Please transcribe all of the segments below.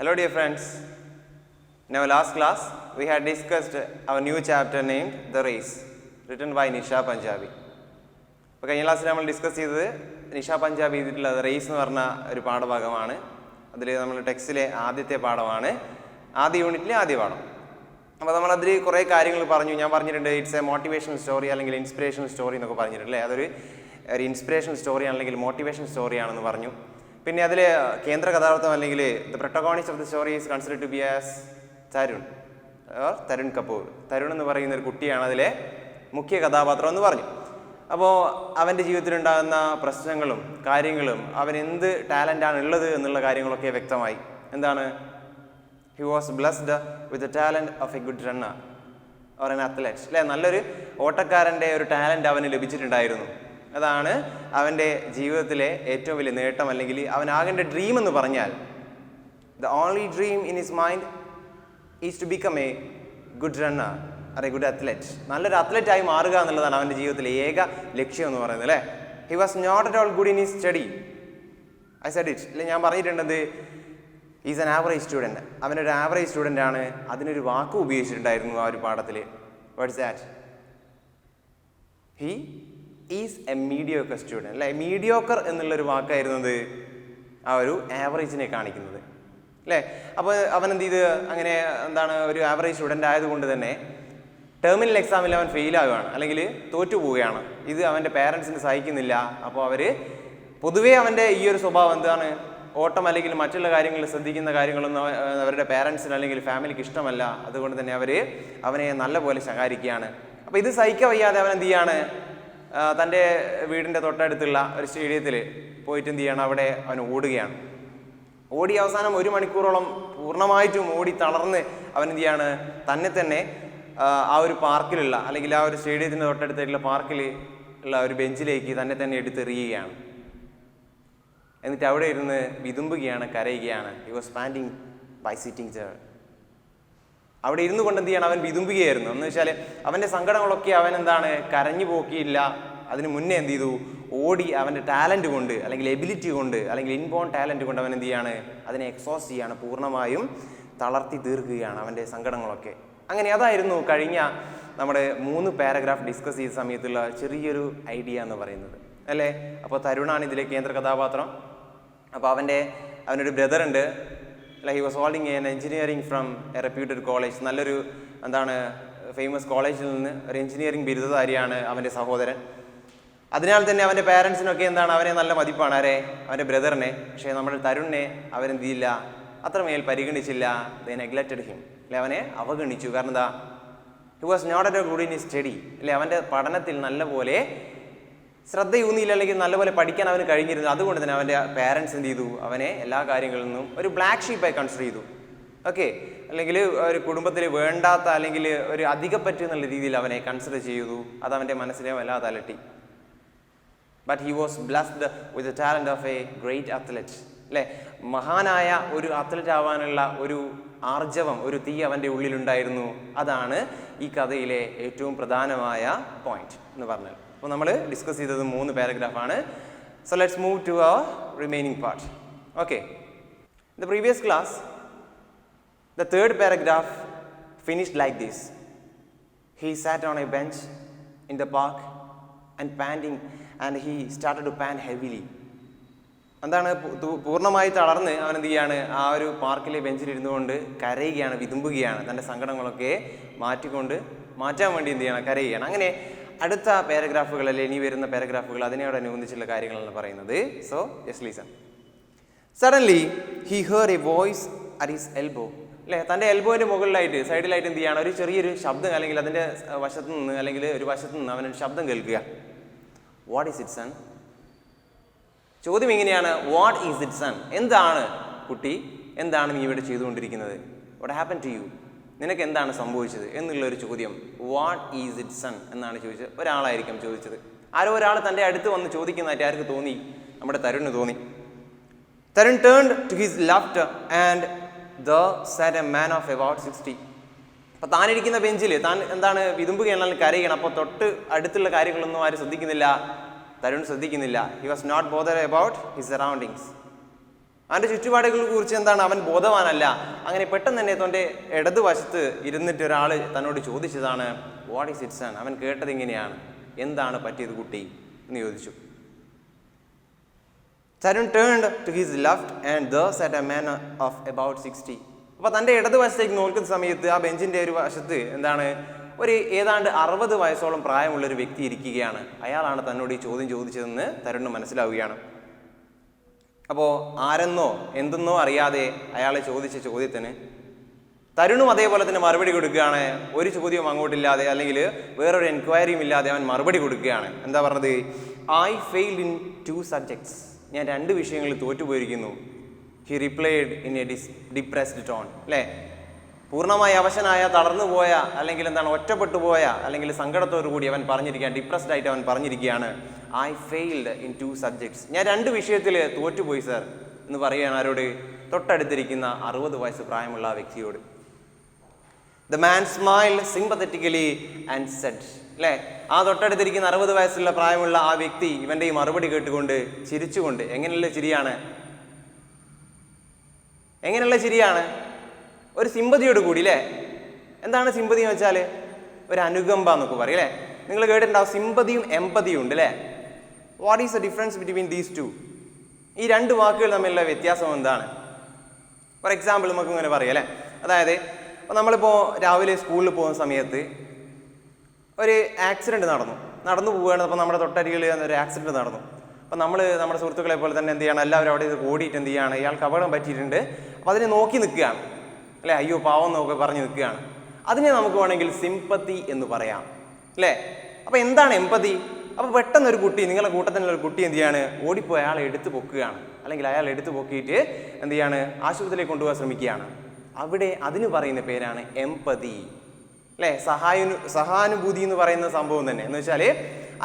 Hello dear friends. In our last class, we had discussed our new chapter named The Race, written by Nisha Punjabi. അപ്പോൾ കഴിഞ്ഞ ക്ലാസ്സിൽ നമ്മൾ discuss ചെയ്തത് നിഷ പഞ്ചാബി ചെയ്തിട്ടുള്ള raise എന്ന് പറഞ്ഞ ഒരു പാഠഭാഗമാണ്. അതിൽ നമ്മൾ ടെക്സ്റ്റിലെ ആദ്യത്തെ പാഠമാണ്, ആദ്യ യൂണിറ്റിലെ ആദ്യ പാഠം. അപ്പോൾ നമ്മളതിൽ കുറേ കാര്യങ്ങൾ പറഞ്ഞു. ഞാൻ പറഞ്ഞിട്ടുണ്ട് ഇറ്റ്സ് എ മോട്ടിവേഷണൽ സ്റ്റോറി അല്ലെങ്കിൽ ഇൻസ്പിറേഷണൽ സ്റ്റോറി എന്നൊക്കെ പറഞ്ഞിട്ടുണ്ടല്ലേ. അതൊരു ഇൻസ്പിറേഷണൽ സ്റ്റോറി അല്ലെങ്കിൽ മോട്ടിവേഷണൽ സ്റ്റോറിയാണെന്ന് പറഞ്ഞു. പിന്നെ അതിൽ കേന്ദ്ര കഥാപാത്രം അല്ലെങ്കിൽ the protagonist of the story is considered to be as Tarun Kapoor. Tarun എന്ന് പറയുന്ന ഒരു കുട്ടിയാണ് അതിലെ മുഖ്യ കഥാപാത്രം എന്ന് പറഞ്ഞു. അപ്പോൾ അവൻ്റെ ജീവിതത്തിലുണ്ടാകുന്ന പ്രശ്നങ്ങളും കാര്യങ്ങളും അവൻ എന്ത് ടാലൻ്റാണ് ഉള്ളത് എന്നുള്ള കാര്യങ്ങളൊക്കെ വ്യക്തമായി. എന്താണ്? He was blessed with the talent of A good runner or N athlete. അല്ലേ, നല്ലൊരു ഓട്ടക്കാരൻ്റെ ഒരു ടാലൻ്റ് അവന് ലഭിച്ചിട്ടുണ്ടായിരുന്നു. അതാണ് അവൻ്റെ ജീവിതത്തിലെ ഏറ്റവും വലിയ നേട്ടം, അല്ലെങ്കിൽ അവനാകേണ്ട ഡ്രീം എന്ന് പറഞ്ഞാൽ the only dream in his mind is to become a good runner or a good athlete. നല്ലൊരു അത്ലറ്റായി മാറുക എന്നുള്ളതാണ് അവൻ്റെ ജീവിതത്തിലെ ഏക ലക്ഷ്യം എന്ന് പറയുന്നത്. അല്ലേ, he was not at all good in his study. I said it. അല്ലെ, ഞാൻ പറഞ്ഞിട്ടുണ്ടത് ഈസ് ആൻ ആവറേജ് സ്റ്റുഡൻറ്റ്. അവനൊരു ആവറേജ് സ്റ്റുഡൻ്റ് ആണ്. അതിനൊരു വാക്ക് ഉപയോഗിച്ചിട്ടുണ്ടായിരുന്നു ആ ഒരു പാഠത്തിൽ. What's that? He is a mediocre student. അല്ലേ, മീഡിയോക്കർ എന്നുള്ളൊരു വാക്കായിരുന്നത് ആ ഒരു ആവറേജിനെ കാണിക്കുന്നത്. അല്ലേ, അപ്പോൾ അവൻ എന്ത് ചെയ്ത് അങ്ങനെ എന്താണ് ഒരു ആവറേജ് സ്റ്റുഡൻ്റ് ആയതുകൊണ്ട് തന്നെ ടെർമിനൽ എക്സാമിൽ അവൻ ഫെയിലാവുകയാണ്, അല്ലെങ്കിൽ തോറ്റു പോവുകയാണ്. ഇത് അവൻ്റെ പേരൻസിന് സഹിക്കുന്നില്ല. അപ്പോൾ അവർ പൊതുവേ അവൻ്റെ ഈ ഒരു സ്വഭാവം എന്താണ്, ഓട്ടം അല്ലെങ്കിൽ മറ്റുള്ള കാര്യങ്ങളിൽ ശ്രദ്ധിക്കുന്ന കാര്യങ്ങളൊന്നും അവരുടെ പേരൻസിന് അല്ലെങ്കിൽ ഫാമിലിക്ക് ഇഷ്ടമല്ല. അതുകൊണ്ട് തന്നെ അവർ അവനെ നല്ലപോലെ ശകാരിക്കുകയാണ്. അപ്പോൾ ഇത് സഹിക്കാൻ വയ്യാതെ അവൻ എന്ത് ചെയ്യാണ്, തൻ്റെ വീടിൻ്റെ തൊട്ടടുത്തുള്ള ഒരു സ്റ്റേഡിയത്തിൽ പോയിട്ട് എന്ത് ചെയ്യണം, അവിടെ അവൻ ഓടുകയാണ്. ഓടി അവസാനം 1 മണിക്കൂറോളം പൂർണ്ണമായിട്ടും ഓടി തളർന്ന് അവൻ എന്ത് ചെയ്യാണ്, തന്നെ ആ ഒരു പാർക്കിലുള്ള അല്ലെങ്കിൽ ആ ഒരു സ്റ്റേഡിയത്തിൻ്റെ തൊട്ടടുത്തുള്ള പാർക്കിൽ ഉള്ള ഒരു ബെഞ്ചിലേക്ക് തന്നെ എടുത്തെറിയുകയാണ്. എന്നിട്ട് അവിടെ ഇരുന്ന് വിതുമ്പുകയാണ്, കരയുകയാണ്. He was panting by sitting there. അവിടെ ഇരുന്നു കൊണ്ട് എന്ത് ചെയ്യണം, അവൻ വിതുമ്പുകയായിരുന്നു. എന്ന് വെച്ചാൽ അവൻ്റെ സങ്കടങ്ങളൊക്കെ അവൻ എന്താണ് കരഞ്ഞു പോക്കിയില്ല. അതിന് മുന്നേ എന്ത് ചെയ്തു, ഓടി അവൻ്റെ ടാലൻറ്റ് കൊണ്ട് അല്ലെങ്കിൽ എബിലിറ്റി കൊണ്ട് അല്ലെങ്കിൽ ഇൻബോൺ ടാലൻറ്റ് കൊണ്ട് അവൻ എന്ത് ചെയ്യാണ്, അതിനെ എക്സോസ്റ്റ് ചെയ്യാണ്, പൂർണ്ണമായും തളർത്തി തീർക്കുകയാണ് അവൻ്റെ സങ്കടങ്ങളൊക്കെ. അങ്ങനെ അതായിരുന്നു കഴിഞ്ഞ നമ്മുടെ 3 പാരഗ്രാഫ് ഡിസ്കസ് ചെയ്ത സമയത്തുള്ള ചെറിയൊരു ഐഡിയ എന്ന് പറയുന്നത്. അല്ലേ, അപ്പോൾ തരുണാണ് ഇതിലെ കേന്ദ്ര കഥാപാത്രം. അപ്പോൾ അവനൊരു ബ്രദർ ഉണ്ട്. അല്ല, he was holding N engineering from A reputed college. നല്ലൊരു ഫേമസ് കോളേജിൽ നിന്ന് ഒരു എഞ്ചിനീയറിംഗ് ബിരുദധാരിയാണ് അവൻ്റെ സഹോദരൻ. അതിനാൽ തന്നെ അവൻ്റെ പാരൻസിനൊക്കെ അവനെ നല്ല മതിപ്പാണ്, അവൻ്റെ ബ്രദറിനെ. പക്ഷേ നമ്മുടെ തരുണിനെ അവരെന്ത് ചെയ്യില്ല, അത്രമേൽ പരിഗണിച്ചില്ല. They neglected him. അല്ലെ, അവനെ അവഗണിച്ചു. കാരണം എന്താ, he was not at good in his study. അല്ലെ, അവൻ്റെ പഠനത്തിൽ നല്ലപോലെ ശ്രദ്ധയൂന്നിയില്ല, അല്ലെങ്കിൽ നല്ലപോലെ പഠിക്കാൻ അവന് കഴിഞ്ഞിരുന്നു. അതുകൊണ്ട് തന്നെ അവൻ്റെ പാരൻസ് എന്ത് ചെയ്തു, അവനെ എല്ലാ കാര്യങ്ങളിൽ നിന്നും ഒരു ബ്ലാക്ക് ഷീപ്പായി കൺസിഡർ ചെയ്തു. ഓക്കെ, അല്ലെങ്കിൽ ഒരു കുടുംബത്തിൽ വേണ്ടാത്ത അല്ലെങ്കിൽ ഒരു അധികപ്പറ്റ് എന്നുള്ള രീതിയിൽ അവനെ കൺസിഡർ ചെയ്തു. അത് അവൻ്റെ മനസ്സിനെ വല്ലാതെ അലട്ടി. But he was blessed with the talent of a great athlete. അല്ലേ, മഹാനായ ഒരു അത്ലറ്റ് ആവാനുള്ള ഒരു ആർജവം, ഒരു തീ അവൻ്റെ ഉള്ളിലുണ്ടായിരുന്നു. അതാണ് ഈ കഥയിലെ ഏറ്റവും പ്രധാനമായ പോയിന്റ് എന്ന് പറഞ്ഞാൽ. അപ്പോൾ നമ്മൾ ഡിസ്കസ് ചെയ്തത് 3 പാരഗ്രാഫാണ്. So let's move to our remaining part. Okay, in the previous class the 3rd paragraph finished like this. He sat on a bench in the park and panting, and he started to pant heavily. എന്താണ്, പൂർണ്ണമായി തളർന്ന് അവൻ എന്ത് ചെയ്യാണ്, ആ ഒരു പാർക്കിലെ ബെഞ്ചിൽ ഇരുന്നുകൊണ്ട് കരയുകയാണ്, വിതുമ്പുകയാണ്. തൻ്റെ സങ്കടങ്ങളൊക്കെ മാറ്റാൻ വേണ്ടി എന്ത് ചെയ്യണം, കരയുകയാണ്. അങ്ങനെ അടുത്ത പാരഗ്രാഫുകൾ അല്ലെ ഇനി വരുന്ന പാരഗ്രാഫുകൾ അതിനോടനുബന്ധിച്ചുള്ള കാര്യങ്ങളാണ് പറയുന്നത്. So just listen. Suddenly he heard A voice at his elbow. അല്ലേ, തൻ്റെ എൽബോൻ്റെ മുകളിലായിട്ട് സൈഡിലായിട്ട് എന്ത് ചെയ്യണം, ഒരു ചെറിയൊരു ശബ്ദം അല്ലെങ്കിൽ അതിൻ്റെ വശത്തു നിന്ന് അല്ലെങ്കിൽ ഒരു വശത്തു നിന്ന് അവനൊരു ശബ്ദം കേൾക്കുക. What is it son? ചോദ്യം ഇങ്ങനെയാണ്, വാട്ട് ഈസ് ഇറ്റ് സൺ? എന്താണ് കുട്ടി, എന്താണ് നീ ഇവിടെ ചെയ്തുകൊണ്ടിരിക്കുന്നത്? What happen to you? നിനക്ക് എന്താണ് സംഭവിച്ചത് എന്നുള്ളൊരു ചോദ്യം. വാട്ട് ഈസ് ഇറ്റ് സൺ എന്നാണ് ചോദിച്ചത്. ഒരാളായിരിക്കും ചോദിച്ചത്. ആരോ ഒരാൾ തൻ്റെ അടുത്ത് വന്ന് ചോദിക്കുന്നതായിട്ട് ആർക്ക് തോന്നി? നമ്മുടെ തരുണിന് തോന്നി. Tarun turned to his left and there sat a man of about 60. അപ്പോൾ താനിരിക്കുന്ന ബെഞ്ചിൽ താൻ എന്താണ് വിതുമ്പുകയാണെങ്കിൽ കരയുകയാണ്. അപ്പോൾ തൊട്ട് അടുത്തുള്ള കാര്യങ്ങളൊന്നും ആരും ശ്രദ്ധിക്കുന്നില്ല, തരുൺ ശ്രദ്ധിക്കുന്നില്ല. He was not bothered about his surroundings. അവൻ്റെ ചുറ്റുപാടുകളെ കുറിച്ച് എന്താണ് അവൻ ബോധവാനല്ല. അങ്ങനെ പെട്ടെന്ന് തന്നെ തൻ്റെ ഇടതുവശത്ത് ഇരുന്നിട്ട് ഒരാൾ തന്നോട് ചോദിച്ചതാണ് വാട്ട് ഈസ് ഇറ്റ് സൺ. അവൻ കേട്ടത് ഇങ്ങനെയാണ്, എന്താണ് പറ്റിയത് കുട്ടി എന്ന് ചോദിച്ചു. Tarun turned to his left and there sat a man of about 60. അപ്പോൾ തൻ്റെ ഇടതുവശത്തേക്ക് നോക്കുന്ന സമയത്ത് ആ ബെഞ്ചിൻ്റെ ഒരു വശത്ത് എന്താണ് ഒരു ഏതാണ്ട് 60 വയസ്സോളം പ്രായമുള്ളൊരു വ്യക്തി ഇരിക്കുകയാണ്. അയാളാണ് തന്നോട് ഈ ചോദ്യം ചോദിച്ചതെന്ന് തരുണിന് മനസ്സിലാവുകയാണ്. അപ്പോൾ ആരെന്നോ എന്തെന്നോ അറിയാതെ അയാളെ ചോദിച്ച ചോദ്യത്തിന് തരുണും അതേപോലെ തന്നെ മറുപടി കൊടുക്കുകയാണ്. ഒരു ചോദ്യവും അങ്ങോട്ടില്ലാതെ അല്ലെങ്കിൽ വേറൊരു എൻക്വയറിയും ഇല്ലാതെ അവൻ മറുപടി കൊടുക്കുകയാണ്. എന്താ പറഞ്ഞത്? I failed in 2 subjects. ഞാൻ 2 വിഷയങ്ങളിൽ തോറ്റുപോയിരിക്കുന്നു. He replied in a depressed tone. അല്ലേ, പൂർണ്ണമായി അവശനായ, തളർന്നു പോയ, അല്ലെങ്കിൽ എന്താണ് ഒറ്റപ്പെട്ടു പോയ, അല്ലെങ്കിൽ സങ്കടത്തോടു കൂടി അവൻ പറഞ്ഞിരിക്കുകയാണ്, ഡിപ്രസ്ഡ് ആയിട്ട് അവൻ പറഞ്ഞിരിക്കുകയാണ് ഐ ഫെയിൽഡ് ഇൻ 2 സബ്ജക്ട്സ്. ഞാൻ 2 വിഷയത്തിൽ തോറ്റുപോയി സർ എന്ന് പറയുകയാണ്. ആരോട്? തൊട്ടടുത്തിരിക്കുന്ന 60 വയസ്സ് പ്രായമുള്ള ആ വ്യക്തിയോട്. The man smiled sympathetically and said, അല്ലേ, ആ തൊട്ടടുത്തിരിക്കുന്ന 60 വയസ്സുള്ള പ്രായമുള്ള ആ വ്യക്തി ഇവൻ്റെ ഈ മറുപടി കേട്ടുകൊണ്ട് ചിരിച്ചുകൊണ്ട്, എങ്ങനെയുള്ള ചിരിയാണ്? ഒരു സിമ്പതിയോട് കൂടി. അല്ലേ, എന്താണ് സിമ്പതി എന്ന് വെച്ചാൽ? ഒരു അനുകമ്പ എന്നൊക്കെ പറയും. അല്ലേ, നിങ്ങൾ കേട്ടിട്ടുണ്ടാവും സിമ്പതിയും എമ്പതിയും ഉണ്ട്. അല്ലേ, what is the difference between these 2? ഈ 2 വാക്കുകൾ തമ്മിലുള്ള വ്യത്യാസം എന്താണ്? ഫോർ എക്സാമ്പിൾ നമുക്ക് ഇങ്ങനെ പറയാം. അല്ലേ, അതായത് നമ്മളിപ്പോൾ രാവിലെ സ്കൂളിൽ പോകുന്ന സമയത്ത് ഒരു ആക്സിഡൻറ്റ് നടന്നു പോവുകയാണ്. അപ്പോൾ നമ്മുടെ തൊട്ടരികിൽ ഒരു ആക്സിഡൻറ്റ് നടന്നു. അപ്പോൾ നമ്മുടെ സുഹൃത്തുക്കളെ പോലെ തന്നെ എന്ത് ചെയ്യണം, എല്ലാവരും അവിടെ ഓടിയിട്ട് എന്ത് ചെയ്യാണ്, ഇയാൾക്ക് അപകടം പറ്റിയിട്ടുണ്ട്. അപ്പോൾ അതിനെ നോക്കി നിൽക്കുകയാണ്. അല്ലേ, അയ്യോ പാവം എന്നൊക്കെ പറഞ്ഞ് നിൽക്കുകയാണ്. അതിനെ നമുക്ക് വേണമെങ്കിൽ സിമ്പത്തി എന്ന് പറയാം. അല്ലേ, അപ്പോൾ എന്താണ് എമ്പതി? അപ്പോൾ പെട്ടെന്ന് ഒരു കുട്ടി, നിങ്ങളുടെ കൂട്ടത്തിലുള്ള ഒരു കുട്ടി എന്ത് ചെയ്യാണ്, ഓടിപ്പോയി അയാളെ എടുത്ത് പൊക്കുകയാണ്. അല്ലെങ്കിൽ അയാൾ എടുത്ത് പൊക്കിയിട്ട് എന്ത് ചെയ്യാണ്, ആശുപത്രിയിലേക്ക് കൊണ്ടുപോകാൻ ശ്രമിക്കുകയാണ്. അവിടെ അതിന് പറയുന്ന പേരാണ് എമ്പതി. അല്ലേ, സഹാനുഭൂതി എന്ന് പറയുന്ന സംഭവം തന്നെ. എന്ന് വെച്ചാൽ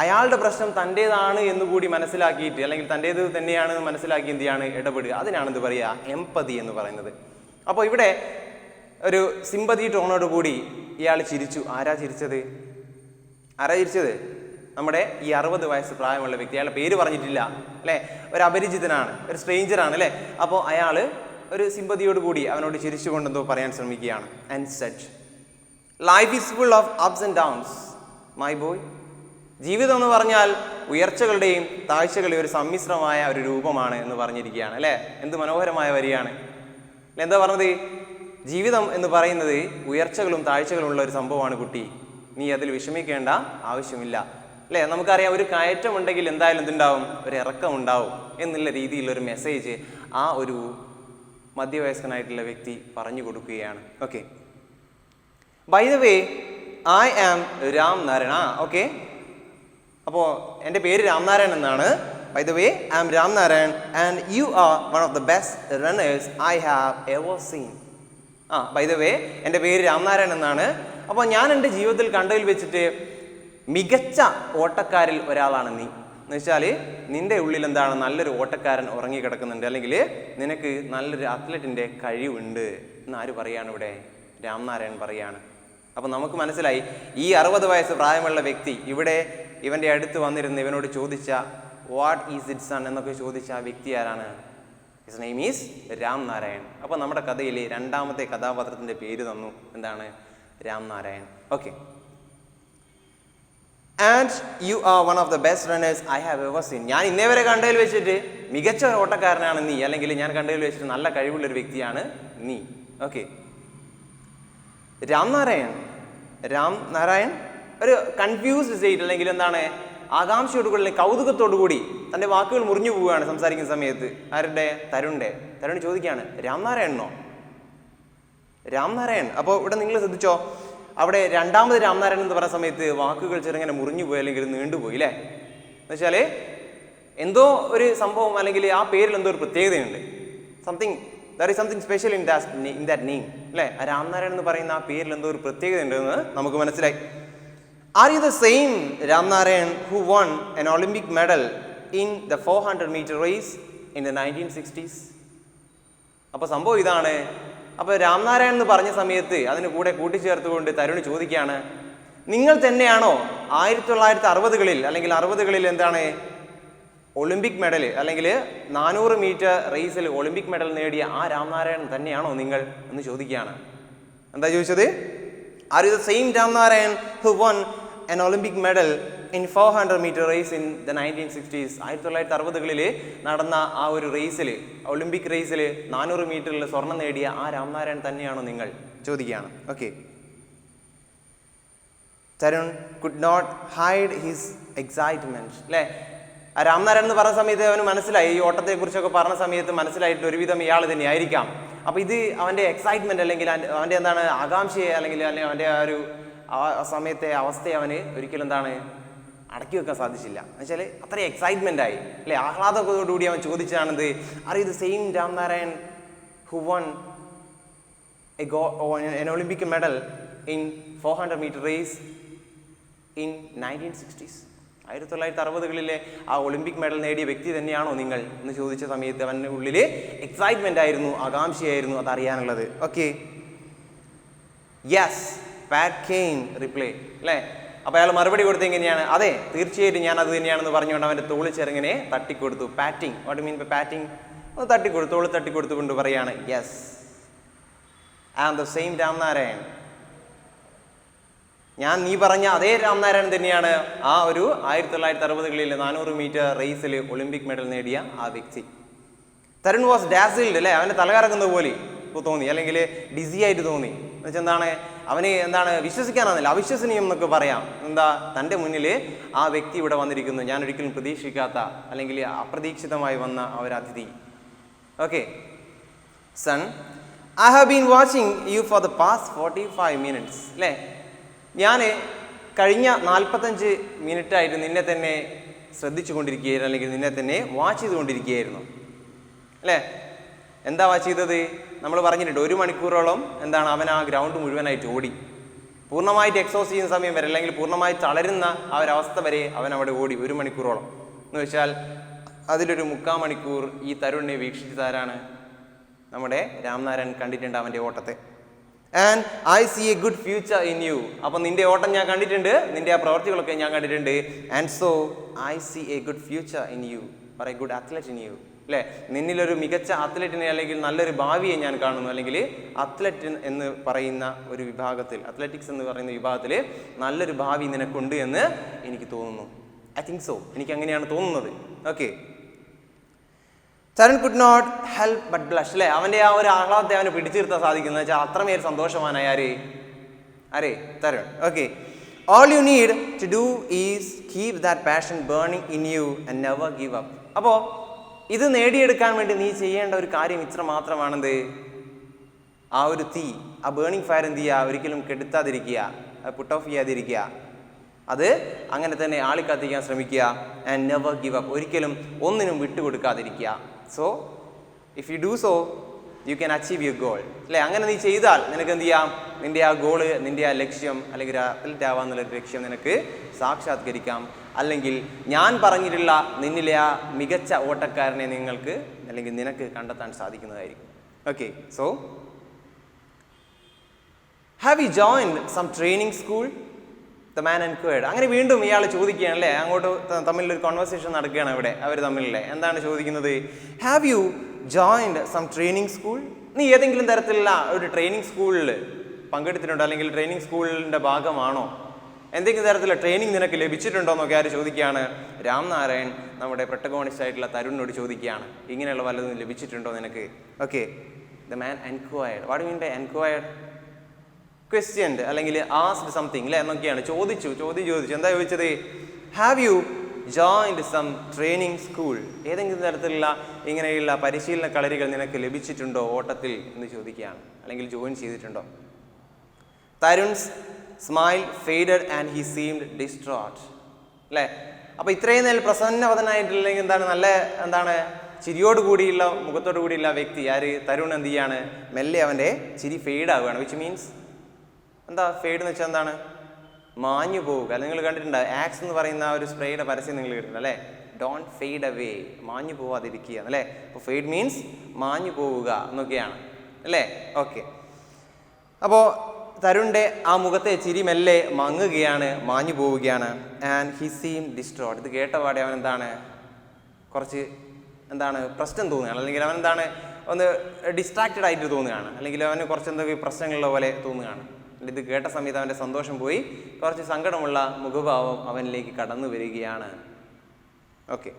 അയാളുടെ പ്രശ്നം തൻ്റേതാണ് എന്നുകൂടി മനസ്സിലാക്കിയിട്ട്, അല്ലെങ്കിൽ തൻ്റേത് തന്നെയാണെന്ന് മനസ്സിലാക്കി എന്ത് ചെയ്യാണ്, ഇടപെടുക. അതിനാണ് എന്ത് പറയുക, എമ്പതി എന്ന് പറയുന്നത്. അപ്പോൾ ഇവിടെ ഒരു സിമ്പതി ടോണോട് കൂടി ഇയാൾ ചിരിച്ചു. ആരാ ചിരിച്ചത്? നമ്മുടെ ഈ 60 വയസ്സ് പ്രായമുള്ള വ്യക്തി. അയാളുടെ പേര് പറഞ്ഞിട്ടില്ല. അല്ലേ, ഒരു അപരിചിതനാണ്, ഒരു സ്ട്രേഞ്ചറാണ്. അല്ലേ, അപ്പോൾ അയാൾ ഒരു സിമ്പതിയോട് കൂടി അവനോട് ചിരിച്ചുകൊണ്ടെന്തോ പറയാൻ ശ്രമിക്കുകയാണ്. And said, life is full of ups and downs my boy. ജീവിതം എന്ന് പറഞ്ഞാൽ ഉയർച്ചകളുടെയും താഴ്ചകളുടെയും ഒരു സമ്മിശ്രമായ ഒരു രൂപമാണ് എന്ന് പറഞ്ഞിരിക്കുകയാണ്. അല്ലേ, എന്ത് മനോഹരമായ വരിയാണ്. എന്താ പറഞ്ഞത്? ജീവിതം എന്ന് പറയുന്നത് ഉയർച്ചകളും താഴ്ചകളും ഉള്ള ഒരു സംഭവമാണ് കുട്ടി, നീ അതിൽ വിഷമിക്കേണ്ട ആവശ്യമില്ല. അല്ലേ, നമുക്കറിയാം ഒരു കയറ്റം ഉണ്ടെങ്കിൽ എന്തായാലും എന്തുണ്ടാവും, ഒരു ഇറക്കം ഉണ്ടാവും എന്നുള്ള രീതിയിലൊരു മെസ്സേജ് ആ ഒരു മധ്യവയസ്കനായിട്ടുള്ള വ്യക്തി പറഞ്ഞു കൊടുക്കുകയാണ്. Okay, by the way I am Ram Narayan. Okay, അപ്പോൾ എൻ്റെ പേര് രാംനാരായൺ എന്നാണ്. By the way I am Ram Narayan and you are one of the best runners I have ever seen. By the way എൻ്റെ പേര് രാംനാരായൺ എന്നാണ്. അപ്പോൾ ഞാൻ എൻ്റെ ജീവിതത്തിൽ കണ്ടതിൽ വെച്ചിട്ട് മികച്ച ഓട്ടക്കാരിൽ ഒരാളാണ് നീ. എന്ന് വെച്ചാൽ നിൻ്റെ ഉള്ളിൽ എന്താണ്, നല്ലൊരു ഓട്ടക്കാരൻ ഉറങ്ങിക്കിടക്കുന്നുണ്ട്, അല്ലെങ്കിൽ നിനക്ക് നല്ലൊരു അത്ലറ്റിൻ്റെ കഴിവുണ്ട് എന്നാര് പറയാണ് ഇവിടെ? രാംനാരായൺ പറയാണ്. അപ്പോൾ നമുക്ക് മനസ്സിലായി ഈ 60 വയസ്സ് പ്രായമുള്ള വ്യക്തി ഇവിടെ ഇവൻ്റെ അടുത്ത് വന്നിരുന്ന് ഇവനോട് ചോദിച്ച വാട്ട് ഈസ് ഇറ്റ് സൺ എന്നൊക്കെ ചോദിച്ച ആ വ്യക്തി ആരാണ്? His name is Ramnarayan. അപ്പോൾ നമ്മുടെ കഥയിൽ 2ാമത്തെ കഥാപാത്രത്തിൻ്റെ പേര് തന്നു, എന്താണ്? Ramnarayan. Okay, and you are one of the best runners I have ever scene. ഞാൻ ഇന്നേ വരെ കണ്ടതിൽ വെച്ചിട്ട് മികച്ച ഒരു ഓട്ടക്കാരനാണ് നീ, അല്ലെങ്കിൽ ഞാൻ കണ്ടതിൽ വെച്ചിട്ട് നല്ല കഴിവുള്ളൊരു വ്യക്തിയാണ് നീ. ഓക്കെ, രാംനാരായൺ ഒരു കൺഫ്യൂസ്ഡ് സ്റ്റേറ്റ്, അല്ലെങ്കിൽ എന്താണ്, ആകാംക്ഷയോടുകൂടി, കൗതുകത്തോടു കൂടി തൻ്റെ വാക്കുകൾ മുറിഞ്ഞു പോവുകയാണ് സംസാരിക്കുന്ന സമയത്ത്. ആരുടെ? തരുൺ ചോദിക്കുകയാണ്, രാംനാരായണനോ? രാംനാരായൺ. അപ്പോൾ ഇവിടെ നിങ്ങൾ ശ്രദ്ധിച്ചോ, അവിടെ 2ാമത് രാംനാരായൺ എന്ന് പറയുന്ന സമയത്ത് വാക്കുകൾ ചെറുങ്ങനെ മുറിഞ്ഞു പോയി, അല്ലെങ്കിൽ നീണ്ടുപോയി. അല്ലേ, എന്ന് വെച്ചാൽ എന്തോ ഒരു സംഭവം, അല്ലെങ്കിൽ ആ പേരിൽ എന്തോ ഒരു പ്രത്യേകതയുണ്ട്. there is something special in that name. അല്ലേ, ആ രാംനാരായൺ എന്ന് പറയുന്ന ആ പേരിൽ എന്തോ ഒരു പ്രത്യേകത ഉണ്ടെന്ന് നമുക്ക് മനസ്സിലായി. Are you the same Ramnarayan who won an Olympic medal in the 400-meter race in the 1960s? അപ്പോൾ സംഭവം ഇതാണ്. അപ്പോൾ രാംനാരായൺ എന്ന് പറഞ്ഞ സമയത്ത് അതിന് കൂടെ കൂട്ടിച്ചേർത്തുകൊണ്ട് തരുൺ ചോദിക്കുകയാണ്, നിങ്ങൾ തന്നെയാണോ 1960-കളിൽ അല്ലെങ്കിൽ 60-കളിൽ എന്താണ് ഒളിമ്പിക് മെഡൽ അല്ലെങ്കിൽ 400 മീറ്റർ റേസിൽ ഒളിമ്പിക് മെഡൽ നേടിയ ആ രാംനാരായണൻ തന്നെയാണോ നിങ്ങൾ എന്ന് ചോദിക്കുകയാണ്. എന്താ ചോദിച്ചത്? R you the same Ramnarayan who won an Olympic medal in 400 meter race in the 1960s? 1960കളിൽ നടന്ന ആ ഒരു റേസിൽ, ഒളിമ്പിക് റേസിൽ 400 മീറ്ററിൽ സ്വർണം നേടിയ ആ രാംനാരായൺ തന്നെയാണോ നിങ്ങൾ ചോദിക്കുകയാണ്. Okay. Tarun could not hide his excitement. അല്ലേ? ആ രാംനാരായൺ എന്ന് പറഞ്ഞ സമയത്ത് അവന് മനസ്സിലായി, ഈ ഓട്ടത്തെക്കുറിച്ചൊക്കെ പറഞ്ഞ സമയത്ത് മനസ്സിലായിട്ട് ഒരുവിധം ഇയാൾ തന്നെ ആയിരിക്കാം. അപ്പോൾ ഇത് അവൻ്റെ എക്സൈറ്റ്മെൻറ്റ് അല്ലെങ്കിൽ അവൻ്റെ എന്താണ് ആകാംക്ഷയെ അല്ലെങ്കിൽ അവൻ്റെ ആ ഒരു ആ സമയത്തെ അവസ്ഥയെ അവന് ഒരിക്കലും എന്താണ് അടക്കി വെക്കാൻ സാധിച്ചില്ല. എന്നുവെച്ചാൽ അത്രയും എക്സൈറ്റ്മെൻ്റ് ആയി, അല്ലേ? ആഹ്ലാദത്തോടുകൂടി അവൻ ചോദിച്ചതാണിത്, are you the same Ramnarayan who won an Olympic medal in 400 meter race in 1960s? 1960കളിലെ ആ ഒളിമ്പിക് മെഡൽ നേടിയ വ്യക്തി തന്നെയാണോ നിങ്ങൾ എന്ന് ചോദിച്ച സമയത്ത് അവൻ്റെ ഉള്ളിൽ എക്സൈറ്റ്മെൻ്റ് ആയിരുന്നു, ആകാംക്ഷയായിരുന്നു അതറിയാനുള്ളത്. ഓക്കെ. യെസ്, പാറ്റ് കെയ്ൻ റിപ്ലൈ. അല്ലേ? അപ്പോൾ അയാൾ മറുപടി കൊടുത്ത് എങ്ങനെയാണ്? അതെ, തീർച്ചയായിട്ടും ഞാൻ അത് തന്നെയാണെന്ന് പറഞ്ഞുകൊണ്ട് അവൻ്റെ തോളി ചെറുങ്ങനെ തട്ടിക്കൊടുത്തു. Patting, what mean by patting? ഒന്ന് തട്ടിക്കൊടുത്തു, തോളി തട്ടിക്കൊടുത്തുകൊണ്ട് പറയാണ്, yes, I am the same Ramnarayan. ഞാൻ നീ പറഞ്ഞ അതേ രാംനാരായൺ തന്നെയാണ് ആ ഒരു 1960കളിൽ 400 മീറ്റർ റേസിൽ ഒളിമ്പിക് മെഡൽ നേടിയ ആ വ്യക്തി. Tarun was dazzled. അല്ലേ? അവൻ്റെ തലകറങ്ങുന്ന പോലെ തോന്നി, അല്ലെങ്കിൽ ഡിസി ആയിട്ട് തോന്നി. എന്നുവെച്ചാൽ എന്താണ്, അവന് എന്താണ് വിശ്വസിക്കാനാണെന്നില്ല, അവിശ്വസനീയം എന്നൊക്കെ പറയാം. എന്താ, തൻ്റെ മുന്നിൽ ആ വ്യക്തി ഇവിടെ വന്നിരിക്കുന്നു, ഞാൻ ഒരിക്കലും പ്രതീക്ഷിക്കാത്ത അല്ലെങ്കിൽ അപ്രതീക്ഷിതമായി വന്ന ആ ഒരു അതിഥി. Okay. Son, I have been watching you for the past 45 minutes. അല്ലേ? ഞാൻ കഴിഞ്ഞ 45 മിനിറ്റായിട്ട് നിന്നെ തന്നെ ശ്രദ്ധിച്ചു കൊണ്ടിരിക്കുകയായിരുന്നു, അല്ലെങ്കിൽ നിന്നെ തന്നെ വാച്ച് ചെയ്തുകൊണ്ടിരിക്കുകയായിരുന്നു. അല്ലേ? എന്താ വാച്ച് ചെയ്തത്? നമ്മൾ പറഞ്ഞിട്ടുണ്ട്, 1 മണിക്കൂറോളം എന്താണ് അവൻ ആ ഗ്രൗണ്ട് മുഴുവനായിട്ട് ഓടി. പൂർണ്ണമായിട്ട് എക്സോസ് ചെയ്യുന്ന സമയം വരെ, അല്ലെങ്കിൽ പൂർണ്ണമായി തളരുന്ന ആ ഒരവസ്ഥ വരെ അവൻ അവിടെ ഓടി 1 മണിക്കൂറോളം. എന്ന് വെച്ചാൽ അതിലൊരു 3/4 മണിക്കൂർ ഈ തരുണിനെ വീക്ഷിച്ചതാരാണ്? നമ്മുടെ രാംനാരായൺ കണ്ടിട്ടുണ്ട് അവൻ്റെ ഓട്ടത്തെ. And I see a good future in you. അപ്പം നിൻ്റെ ഓട്ടം ഞാൻ കണ്ടിട്ടുണ്ട്, നിൻ്റെ ആ പ്രവർത്തികളൊക്കെ ഞാൻ കണ്ടിട്ടുണ്ട്. And so I see a good future in you, or a good athlete in you. അല്ലേ? നിന്നിലൊരു മികച്ച അത്ലറ്റിനെ അല്ലെങ്കിൽ നല്ലൊരു ഭാവിയെ ഞാൻ കാണുന്നു, അല്ലെങ്കിൽ അത്ലറ്റ് എന്ന് പറയുന്ന ഒരു വിഭാഗത്തിൽ, അത്ലറ്റിക്സ് എന്ന് പറയുന്ന വിഭാഗത്തിൽ നല്ലൊരു ഭാവി നിനക്കുണ്ട് എന്ന് എനിക്ക് തോന്നുന്നു. ഐ തിങ്ക് സോ, എനിക്ക് അങ്ങനെയാണ് തോന്നുന്നത്. Okay. Tarun could not help but blush. അല്ലേ? അവൻ്റെ ആ ഒരു ആഹ്ലാദത്തെ അവന് പിടിച്ചു നിർത്താൻ സാധിക്കുന്നത് വെച്ചാൽ അത്രമേൽ സന്തോഷവാനായ ആരെ Tarun. Okay. All you need to do is keep that passion burning in you and never give up. അപ്പോൾ ഇത് നേടിയെടുക്കാൻ വേണ്ടി നീ ചെയ്യേണ്ട ഒരു കാര്യം ഇത്ര മാത്രമാണെന്ത്? ആ ഒരു തീ, ആ ബേണിംഗ് ഫയർ എന്ത് ചെയ്യുക? ഒരിക്കലും കെടുത്താതിരിക്കുക, പുട്ട് ഓഫ് ചെയ്യാതിരിക്കുക, അത് അങ്ങനെ തന്നെ ആളിക്കത്തിക്കാൻ ശ്രമിക്കുക. ആൻഡ് നെവർ ഗിവ് അപ്പ്, ഒരിക്കലും ഒന്നിനും വിട്ടുകൊടുക്കാതിരിക്കുക. So if you do so you can achieve your goal. അല്ലേ? അങ്ങനെ നീ ചെയ്താൽ നിനക്ക് എന്ത് ചെയ്യാം? നിൻ്റെ ആ ഗോള്, നിൻ്റെ ആ ലക്ഷ്യം, അല്ലെങ്കിൽ അത്ലറ്റ് ആവാന്നുള്ളൊരു ലക്ഷ്യം നിനക്ക് സാക്ഷാത്കരിക്കാം. അല്ലെങ്കിൽ ഞാൻ പറഞ്ഞിട്ടുള്ള നിന്നിലെ ആ മികച്ച ഓട്ടക്കാരനെ നിങ്ങൾക്ക് അല്ലെങ്കിൽ നിനക്ക് കണ്ടെത്താൻ സാധിക്കുന്നതായിരിക്കും. Okay. So have you joined some training school? The man enquired. അങ്ങനെ വീണ്ടും ഇയാൾ ചോദിക്കുകയാണ്. അല്ലേ? അങ്ങോട്ട് തമ്മിലൊരു കോൺവെർസേഷൻ നടക്കുകയാണ് ഇവിടെ അവർ തമ്മിലല്ലേ. എന്താണ് ചോദിക്കുന്നത്? Have you joined some training school? നീ ഏതെങ്കിലും തരത്തിലുള്ള ഒരു ട്രെയിനിങ് സ്കൂളിൽ പങ്കെടുത്തിട്ടുണ്ടോ, അല്ലെങ്കിൽ ട്രെയിനിങ് സ്കൂളിൻ്റെ ഭാഗമാണോ? എന്തെങ്കിലും തരത്തിലുള്ള ട്രെയിനിങ് നിനക്ക് ലഭിച്ചിട്ടുണ്ടോ എന്നൊക്കെ ആര് ചോദിക്കുകയാണ്? രാംനാരായൺ നമ്മുടെ പ്രൊട്ടഗോണിസ്റ്റ് ആയിട്ടുള്ള തരുണിനോട് ചോദിക്കുകയാണ്, ഇങ്ങനെയുള്ള വല്ലതും ലഭിച്ചിട്ടുണ്ടോ നിനക്ക്? Okay. The man enquired. What mean by enquired? Questioned അല്ലെങ്കിൽ ആസ്ക്ഡ് സംതിങ്, അല്ലേ? എന്നൊക്കെയാണ്. ചോദിച്ചു. എന്താ ചോദിച്ചത്? Have you joined some training school? ഏതെങ്കിലും തരത്തിലുള്ള ഇങ്ങനെയുള്ള പരിശീലന കളരികൾ നിനക്ക് ലഭിച്ചിട്ടുണ്ടോ ഓട്ടത്തിൽ എന്ന് ചോദിക്കുകയാണ്, അല്ലെങ്കിൽ ജോയിൻ ചെയ്തിട്ടുണ്ടോ? Tarun's smile faded and he seemed distraught. അല്ലേ? അപ്പോൾ ഇത്രയും നേരം പ്രസന്നവദനായിട്ടുണ്ടെങ്കിൽ എന്താണ് ചിരിയോട് കൂടിയുള്ള മുഖത്തോടു കൂടിയുള്ള വ്യക്തി തരുൺ എന്ത് ചെയ്യാണ്? മെല്ലെ അവൻ്റെ ചിരി ഫെയ്ഡ് ആവുകയാണ്. വിച്ച് മീൻസ് എന്താ ഫെയ്ഡ് എന്ന് വെച്ചാൽ എന്താണ്? മാഞ്ഞു പോവുക. നിങ്ങൾ കണ്ടിട്ടുണ്ട് ആക്സ് എന്ന് പറയുന്ന ഒരു സ്പ്രേയുടെ പരസ്യം നിങ്ങൾ കേട്ടിട്ടുണ്ട് അല്ലേ? ഡോണ്ട് ഫെയ്ഡ് അവേ, മാഞ്ഞു പോവാതിരിക്കുക അല്ലേ? അപ്പോൾ ഫെയ്ഡ് മീൻസ് മാഞ്ഞു പോവുക എന്നൊക്കെയാണ് അല്ലേ? ഓക്കെ. അപ്പോൾ തരുണിൻ്റെ ആ മുഖത്തെ ചിരി മെല്ലെ മങ്ങുകയാണ്, മാഞ്ഞു പോവുകയാണ്. And he seem distraught. ഇത് കേട്ടപാടെ അവൻ എന്താണ്? കുറച്ച് എന്താണ് പ്രശ്നം തോന്നുകയാണ്, അല്ലെങ്കിൽ അവൻ എന്താണ് ഒന്ന് ഡിസ്ട്രാക്റ്റഡ് ആയിട്ട് തോന്നുകയാണ്, അല്ലെങ്കിൽ അവന് കുറച്ച് എന്തൊക്കെ പ്രശ്നങ്ങളുള്ള പോലെ തോന്നുകയാണ്. ഇത് കേട്ട സമയത്ത് അവൻ്റെ സന്തോഷം പോയി കുറച്ച് സങ്കടമുള്ള മുഖഭാവം അവനിലേക്ക് കടന്നു വരികയാണ്. Okay.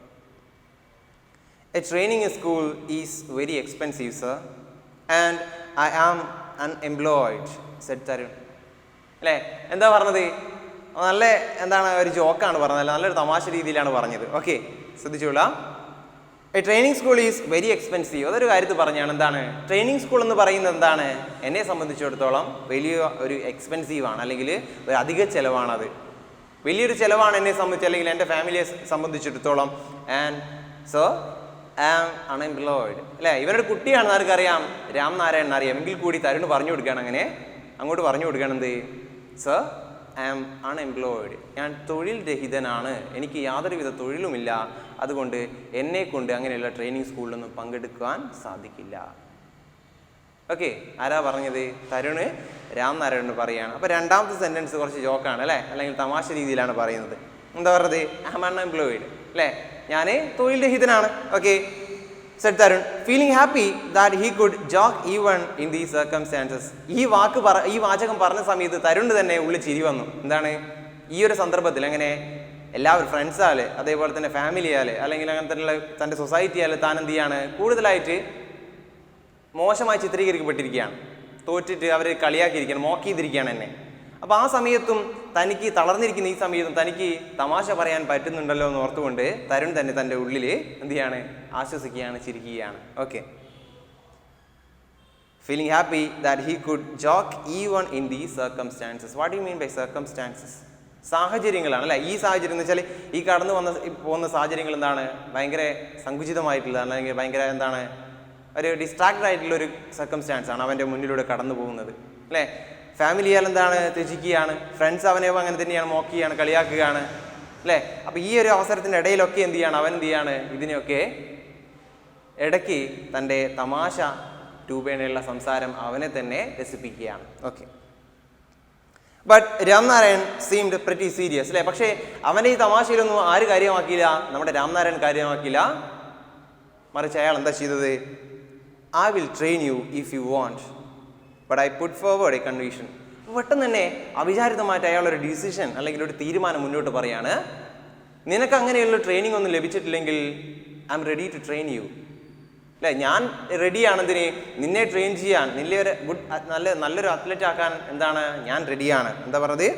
A training school is very expensive sir and I am unemployed said Tarun. അല്ലേ, എന്താ പറഞ്ഞത്? നല്ല എന്താണ് ഒരു ജോക്കാണ് പറഞ്ഞത്, നല്ലൊരു തമാശ രീതിയിലാണ് പറഞ്ഞത്. ഓക്കെ, ശ്രദ്ധിച്ചോളാം. A training school is very expensive. അതൊരു കാര്യത്തിൽ പറഞ്ഞാണ്. എന്താണ് ട്രെയിനിങ് സ്കൂൾ എന്ന് പറയുന്നത്? എന്താണ് എന്നെ സംബന്ധിച്ചിടത്തോളം വലിയ ഒരു എക്സ്പെൻസീവ് ആണ്, അല്ലെങ്കിൽ ഒരു അധിക ചിലവാണത്. വലിയൊരു ചിലവാണ് എന്നെ സംബന്ധിച്ച്, അല്ലെങ്കിൽ എൻ്റെ ഫാമിലിയെ സംബന്ധിച്ചിടത്തോളം. And so I am unemployed. അല്ലേ, ഇവരുടെ കുട്ടിയാണെന്ന് ആർക്കറിയാം? രാംനാരായണൻ അറിയാം. എങ്കിൽ കൂടി തരുണ് പറഞ്ഞു കൊടുക്കുകയാണ്, അങ്ങനെ അങ്ങോട്ട് പറഞ്ഞു കൊടുക്കുകയാണ്. എന്ത്? Sir I am unemployed. ഞാൻ തൊഴിൽ രഹിതനാണ്, എനിക്ക് യാതൊരുവിധ തൊഴിലുമില്ല, അതുകൊണ്ട് എന്നെ കൊണ്ട് അങ്ങനെയുള്ള ട്രെയിനിങ് സ്കൂളിലൊന്നും പങ്കെടുക്കാൻ സാധിക്കില്ല. ഓക്കെ, ആരാ പറഞ്ഞത്? തരുണ് രാംനാരായണന് പറയാണ്. അപ്പോൾ രണ്ടാമത്തെ സെൻറ്റൻസ് കുറച്ച് ജോക്കാണ് അല്ലേ, അല്ലെങ്കിൽ തമാശ രീതിയിലാണ് പറയുന്നത്. എന്താ പറഞ്ഞത്? I am unemployed. അല്ലേ, ഞാൻ തൊഴിൽ രഹിതനാണ്. Okay, said Tarun, feeling happy that he could joke even in these circumstances. ഈ വാചകം പറഞ്ഞ സമയത്ത് തരുണിന് തന്നെ ഉള്ളിൽ ചിരി വന്നു. എന്താണ്? ഈ ഒരു സന്ദർഭത്തിൽ അങ്ങനെ എല്ലാവരും ഫ്രണ്ട്സാല്, അതേപോലെ തന്നെ ഫാമിലിയാല്, അല്ലെങ്കിൽ അങ്ങനത്തെ തൻ്റെ സൊസൈറ്റിയാല് താൻ എന്ത് ചെയ്യാണ്? കൂടുതലായിട്ട് മോശമായി ചിത്രീകരിക്കപ്പെട്ടിരിക്കുകയാണ്. തോറ്റിട്ട് അവർ കളിയാക്കിയിരിക്കുകയാണ്, മോക്ക് ചെയ്തിരിക്കുകയാണ് എന്നെ. അപ്പോൾ ആ സമയത്തും തനിക്ക് തളർന്നിരിക്കുന്ന ഈ സമയത്തും തനിക്ക് തമാശ പറയാൻ പറ്റുന്നുണ്ടല്ലോ എന്ന് ഓർത്തുകൊണ്ട് തരുൺ തന്നെ തൻ്റെ ഉള്ളിൽ എന്ത് ചെയ്യാണ്? ആശ്വസിക്കുകയാണ്, ചിരിക്കുകയാണ്. Okay. Feeling happy that he could joke even in these circumstances. What you mean by circumstances? സാഹചര്യങ്ങളാണ് അല്ലേ. ഈ സാഹചര്യം എന്ന് വെച്ചാൽ ഈ കടന്നു പോകുന്ന സാഹചര്യങ്ങൾ എന്താണ്? ഭയങ്കര സങ്കുചിതമായിട്ടുള്ളതാണ്, അല്ലെങ്കിൽ ഭയങ്കര എന്താണ് ഒരു ഡിസ്ട്രാക്റ്റഡ് ആയിട്ടുള്ളൊരു സർക്കംസ്റ്റാൻസ് ആണ് അവൻ്റെ മുന്നിലൂടെ കടന്നു പോകുന്നത് അല്ലേ. ഫാമിലിയാൽ എന്താണ്? ത്യജിക്കുകയാണ്. ഫ്രണ്ട്സ് അവനെ അങ്ങനെ തന്നെയാണ്, മോക്ക് ചെയ്യാണ്, കളിയാക്കുകയാണ് അല്ലേ. അപ്പോൾ ഈ ഒരു അവസരത്തിൻ്റെ ഇടയിലൊക്കെ എന്ത് ചെയ്യാണ്? അവൻ എന്ത് ചെയ്യാണ്? ഇതിനെയൊക്കെ ഇടയ്ക്ക് തൻ്റെ തമാശ രൂപേണയുള്ള സംസാരം അവനെ തന്നെ രസിപ്പിക്കുകയാണ്. Okay. But Ramnarayan seemed pretty serious അല്ലേ. പക്ഷേ അവൻ്റെ ഈ തമാശയിലൊന്നും ആര് കാര്യമാക്കിയില്ല? നമ്മുടെ രാംനാരായൺ കാര്യമാക്കിയില്ല. മറിച്ച് അയാൾ എന്താ ചെയ്തത്? I will train you if you want, but I put forward A condition. പെട്ടെന്ന് തന്നെ അവിചാരിതമായിട്ട് അയാളൊരു ഡിസിഷൻ അല്ലെങ്കിൽ ഒരു തീരുമാനം മുന്നോട്ട് പറയാണ്. നിനക്ക് അങ്ങനെയുള്ള ട്രെയിനിങ് ഒന്നും ലഭിച്ചിട്ടില്ലെങ്കിൽ I am ready to train you. അല്ലേ, ഞാൻ റെഡിയാണെന്തിന്? നിന്നെ ട്രെയിൻ ചെയ്യാൻ, നിന്നെ ഒരു നല്ലൊരു അത്ലറ്റ് ആക്കാൻ എന്താണ് ഞാൻ റെഡിയാണ്. എന്താ പറഞ്ഞത്?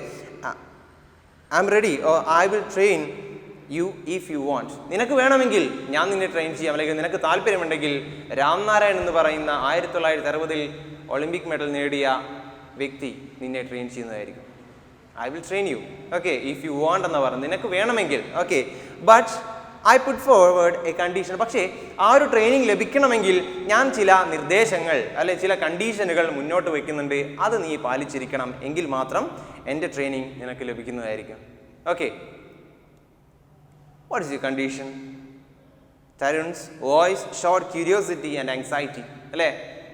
I am ready, I will train you if you want. നിനക്ക് വേണമെങ്കിൽ ഞാൻ നിന്നെ ട്രെയിൻ ചെയ്യാം, അല്ലെങ്കിൽ നിനക്ക് താല്പര്യമുണ്ടെങ്കിൽ രാംനാരായൺ എന്ന് പറയുന്ന 1960 ഒളിമ്പിക് മെഡൽ നേടിയ വ്യക്തി നിന്നെ ട്രെയിൻ ചെയ്യുന്നതായിരിക്കും. I will train U. Okay, if you want എന്ന് പറഞ്ഞു, നിനക്ക് വേണമെങ്കിൽ. Okay, but I put forward A condition. പക്ഷേ ആ ഒരു ട്രെയിനിങ് ലഭിക്കണമെങ്കിൽ ഞാൻ ചില നിർദ്ദേശങ്ങൾ അല്ലെ ചില കണ്ടീഷനുകൾ മുന്നോട്ട് വയ്ക്കുന്നുണ്ട്. അത് നീ പാലിച്ചിരിക്കണം, എങ്കിൽ മാത്രം എൻ്റെ ട്രെയിനിങ് നിനക്ക് ലഭിക്കുന്നതായിരിക്കും. Okay, what is your condition? Tarun's voice short curiosity and anxiety. അല്ലേ,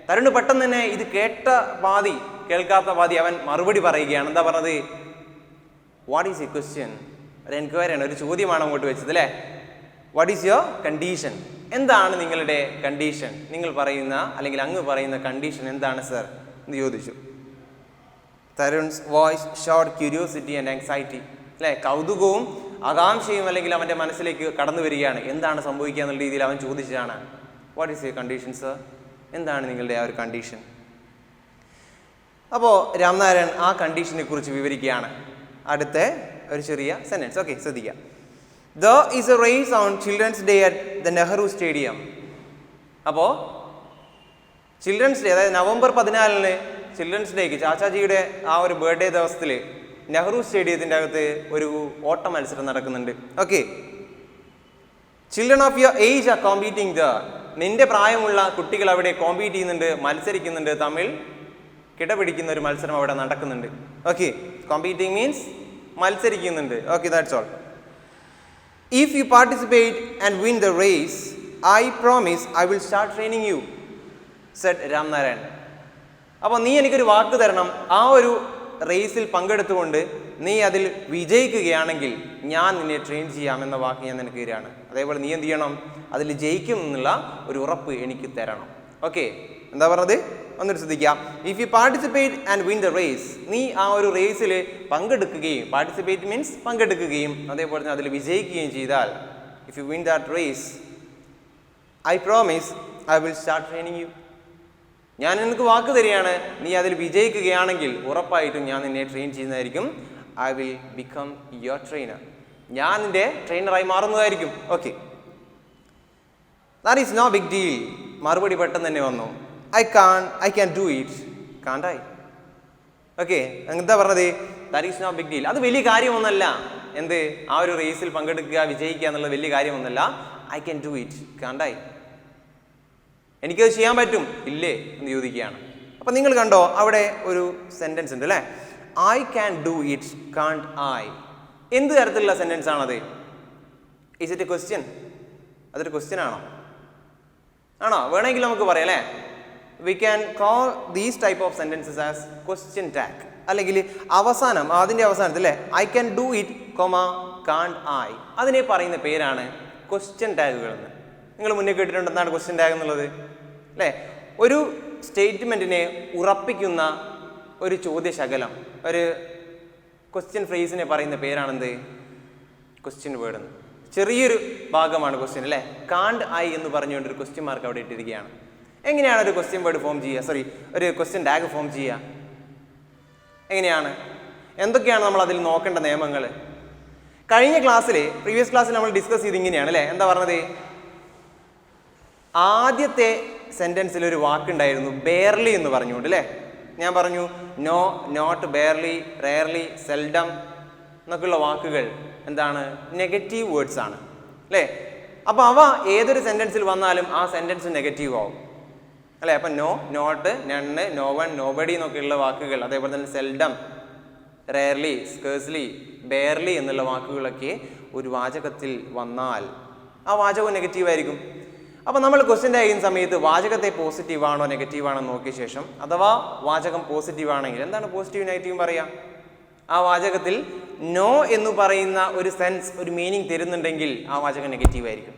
തരുണ് പെട്ടെന്ന് തന്നെ ഇത് കേട്ട പാതി കേൾക്കാത്ത പാതി അവൻ മറുപടി പറയുകയാണ്. എന്താ പറഞ്ഞത്? What is your question? ഒരു എൻക്വയറിയാണ്, ഒരു ചോദ്യമാണ് അങ്ങോട്ട് വെച്ചത് അല്ലേ. What is your condition? എന്താണ് നിങ്ങളുടെ കണ്ടീഷൻ? നിങ്ങൾ പറയുന്ന അല്ലെങ്കിൽ അങ്ങ് പറയുന്ന കണ്ടീഷൻ എന്താണ് സർ എന്ന് ചോദിച്ചു. Tarun's voice short curiosity and anxiety. അല്ലേ, കൗതുകവും ആകാംക്ഷയും അല്ലെങ്കിൽ അവൻ്റെ മനസ്സിലേക്ക് കടന്നു വരികയാണ്. എന്താണ് സംഭവിക്കുക എന്നുള്ള രീതിയിൽ അവൻ ചോദിച്ചതാണ്. What is your condition sir? എന്താണ് നിങ്ങളുടെ ആ ഒരു കണ്ടീഷൻ? അപ്പോൾ രാംനാരായൺ ആ കണ്ടീഷനെ കുറിച്ച് വിവരിക്കുകയാണ്. അടുത്ത ഒരു ചെറിയ സെന്റൻസ്. ഓക്കെ, ശ്രദ്ധിക്കുക. There is a race on Children's Day at the Nehru Stadium. അപ്പോൾ ചിൽഡ്രൻസ് ഡേ, അതായത് നവംബർ 14 ചിൽഡ്രൻസ് ഡേക്ക് ചാച്ചാജിയുടെ ആ ഒരു ബർത്ത്ഡേ ദിവസത്തിൽ നെഹ്റു സ്റ്റേഡിയത്തിൻ്റെ അകത്ത് ഒരു ഓട്ട മത്സരം നടക്കുന്നുണ്ട്. Okay, children of your age are competing the. നിന്റെ പ്രായമുള്ള കുട്ടികൾ അവിടെ കോമ്പീറ്റ് ചെയ്യുന്നുണ്ട്, മത്സരിക്കുന്നുണ്ട്, തമ്മിൽ കിടപിടിക്കുന്ന ഒരു മത്സരം അവിടെ നടക്കുന്നുണ്ട്. ഓക്കെ, കോമ്പീറ്റിംഗ് മീൻസ് മത്സരിക്കുന്നുണ്ട്. Okay, that's all. If you participate and win the race, I promise I will start training you, said Ramnarayan. അപ്പോൾ നീ എനിക്കൊരു വാക്ക് തരണം, ആ ഒരു റേസിൽ പങ്കെടുത്തുകൊണ്ട് നീ അതിൽ വിജയിക്കുകയാണെങ്കിൽ ഞാൻ നിന്നെ ട്രെയിൻ ചെയ്യാമെന്ന വാക്ക് ഞാൻ നിനക്ക് തരികയാണ്. അതേപോലെ നീ എന്ത് ചെയ്യണം? അതിൽ ജയിക്കും എന്നുള്ള ഒരു ഉറപ്പ് എനിക്ക് തരണം. ഓക്കെ, എന്താ പറഞ്ഞത് ഒന്നിട്ട് ശ്രദ്ധിക്കാം. If you participate and win the race, നീ ആ ഒരു റേസിൽ പങ്കെടുക്കുകയും, പാർട്ടിസിപ്പേറ്റ് മീൻസ് പങ്കെടുക്കുകയും അതേപോലെ തന്നെ അതിൽ വിജയിക്കുകയും ചെയ്താൽ, if you win that race, I promise I will start training you. ഞാൻ നിനക്ക് വാക്ക് തരികയാണ്, നീ അതിൽ വിജയിക്കുകയാണെങ്കിൽ ഉറപ്പായിട്ടും ഞാൻ നിന്നെ ട്രെയിൻ ചെയ്യുന്നതായിരിക്കും. I will become your trainer, ഞാൻ നിന്റെ ട്രെയിനറായി മാറുന്നതായിരിക്കും. Okay, that is no big deal. മറുപടി പെട്ടെന്ന് തന്നെ വന്നു. I can do it, can't I? Okay, എന്താ പറഞ്ഞത്? That is no big deal. അത് വലിയ കാര്യമൊന്നല്ല. എന്ത്, ആ ഒരു റേസിൽ പങ്കെടുക്കുക, വിജയിക്കുക എന്നുള്ളത് വലിയ കാര്യമൊന്നല്ല. I can do it, can't I? എനിക്കത് ചെയ്യാൻ പറ്റും ഇല്ലേ എന്ന് ചോദിക്കുകയാണ്. അപ്പം നിങ്ങൾ കണ്ടോ, അവിടെ ഒരു സെൻറ്റൻസ് ഉണ്ട് അല്ലേ, I can do it, can't I? എന്ത് തരത്തിലുള്ള സെൻറ്റൻസ് ആണത്? Is it A question? അതൊരു ക്വസ്റ്റ്യൻ ആണോ? വേണമെങ്കിൽ നമുക്ക് പറയാം അല്ലേ, we can call these type of sentences as question tag. അല്ലെങ്കിൽ അവസാനം, അതിൻ്റെ അവസാനത്തിൽ അല്ലേ, I can do it, can't I, അതിനെ പറയുന്ന പേരാണ് ക്വസ്റ്റ്യൻ ടാഗുകൾ എന്ന്. നിങ്ങൾ മുന്നേ കേട്ടിട്ടുണ്ട് എന്താണ് ക്വസ്റ്റ്യൻ ടാഗ് എന്നുള്ളത് അല്ലേ? ഒരു സ്റ്റേറ്റ്മെൻറ്റിനെ ഉറപ്പിക്കുന്ന ഒരു ചോദ്യശകലം, ഒരു ക്വസ്റ്റ്യൻ ഫ്രേസിനെ പറയുന്ന പേരാണെന്ത്? ക്വസ്റ്റ്യൻ വേർഡ് എന്ന്. ചെറിയൊരു ഭാഗമാണ് ക്വസ്റ്റ്യൻ അല്ലേ. കാണ്ട് ഐ എന്ന് പറഞ്ഞുകൊണ്ട് ഒരു ക്വസ്റ്റ്യൻ മാർക്ക് അവിടെ ഇട്ടിരിക്കുകയാണ്. എങ്ങനെയാണ് ഒരു ക്വസ്റ്റ്യൻ വേർഡ് ഫോം ചെയ്യുക, ഒരു ക്വസ്റ്റ്യൻ ടാഗ് ഫോം ചെയ്യുക? എങ്ങനെയാണ്? എന്തൊക്കെയാണ് നമ്മൾ അതിൽ നോക്കേണ്ട നിയമങ്ങൾ? കഴിഞ്ഞ ക്ലാസ്സിൽ, പ്രീവിയസ് ക്ലാസ്സിൽ നമ്മൾ ഡിസ്കസ് ചെയ്ത് ഇങ്ങനെയാണ് അല്ലേ. എന്താ പറഞ്ഞത്? ആദ്യത്തെ സെൻറ്റൻസിൽ ഒരു വാക്കുണ്ടായിരുന്നു, ബെയർലി എന്ന് പറഞ്ഞുകൊണ്ട് അല്ലേ. ഞാൻ പറഞ്ഞു no, not, barely, rarely, seldom എന്നൊക്കെയുള്ള വാക്കുകൾ എന്താണ്? നെഗറ്റീവ് വേർഡ്സ് ആണ് അല്ലേ. അപ്പോൾ അവ ഏതൊരു സെൻറ്റൻസിൽ വന്നാലും ആ സെൻറ്റൻസ് നെഗറ്റീവ് ആവും അല്ലേ. അപ്പം no, not, none, no one, nobody എന്നൊക്കെയുള്ള വാക്കുകൾ, അതേപോലെ തന്നെ സെൽഡം, റെയർലി, സ്കേഴ്സ്ലി, ബെയർലി എന്നുള്ള വാക്കുകളൊക്കെ ഒരു വാചകത്തിൽ വന്നാൽ ആ വാചകം നെഗറ്റീവ് ആയിരിക്കും. അപ്പോൾ നമ്മൾ ക്വസ്റ്റ്യൻ ടാഗ് ചെയ്യുന്ന സമയത്ത് വാചകത്തെ പോസിറ്റീവ് ആണോ നെഗറ്റീവ് ആണോ നോക്കിയ ശേഷം, അഥവാ വാചകം പോസിറ്റീവ് ആണെങ്കിൽ എന്താണ് പോസിറ്റീവ് നെഗറ്റീവ് പറയാം? ആ വാചകത്തിൽ നോ എന്ന് പറയുന്ന ഒരു സെൻസ്, ഒരു മീനിങ് തരുന്നുണ്ടെങ്കിൽ ആ വാചകം നെഗറ്റീവ് ആയിരിക്കും.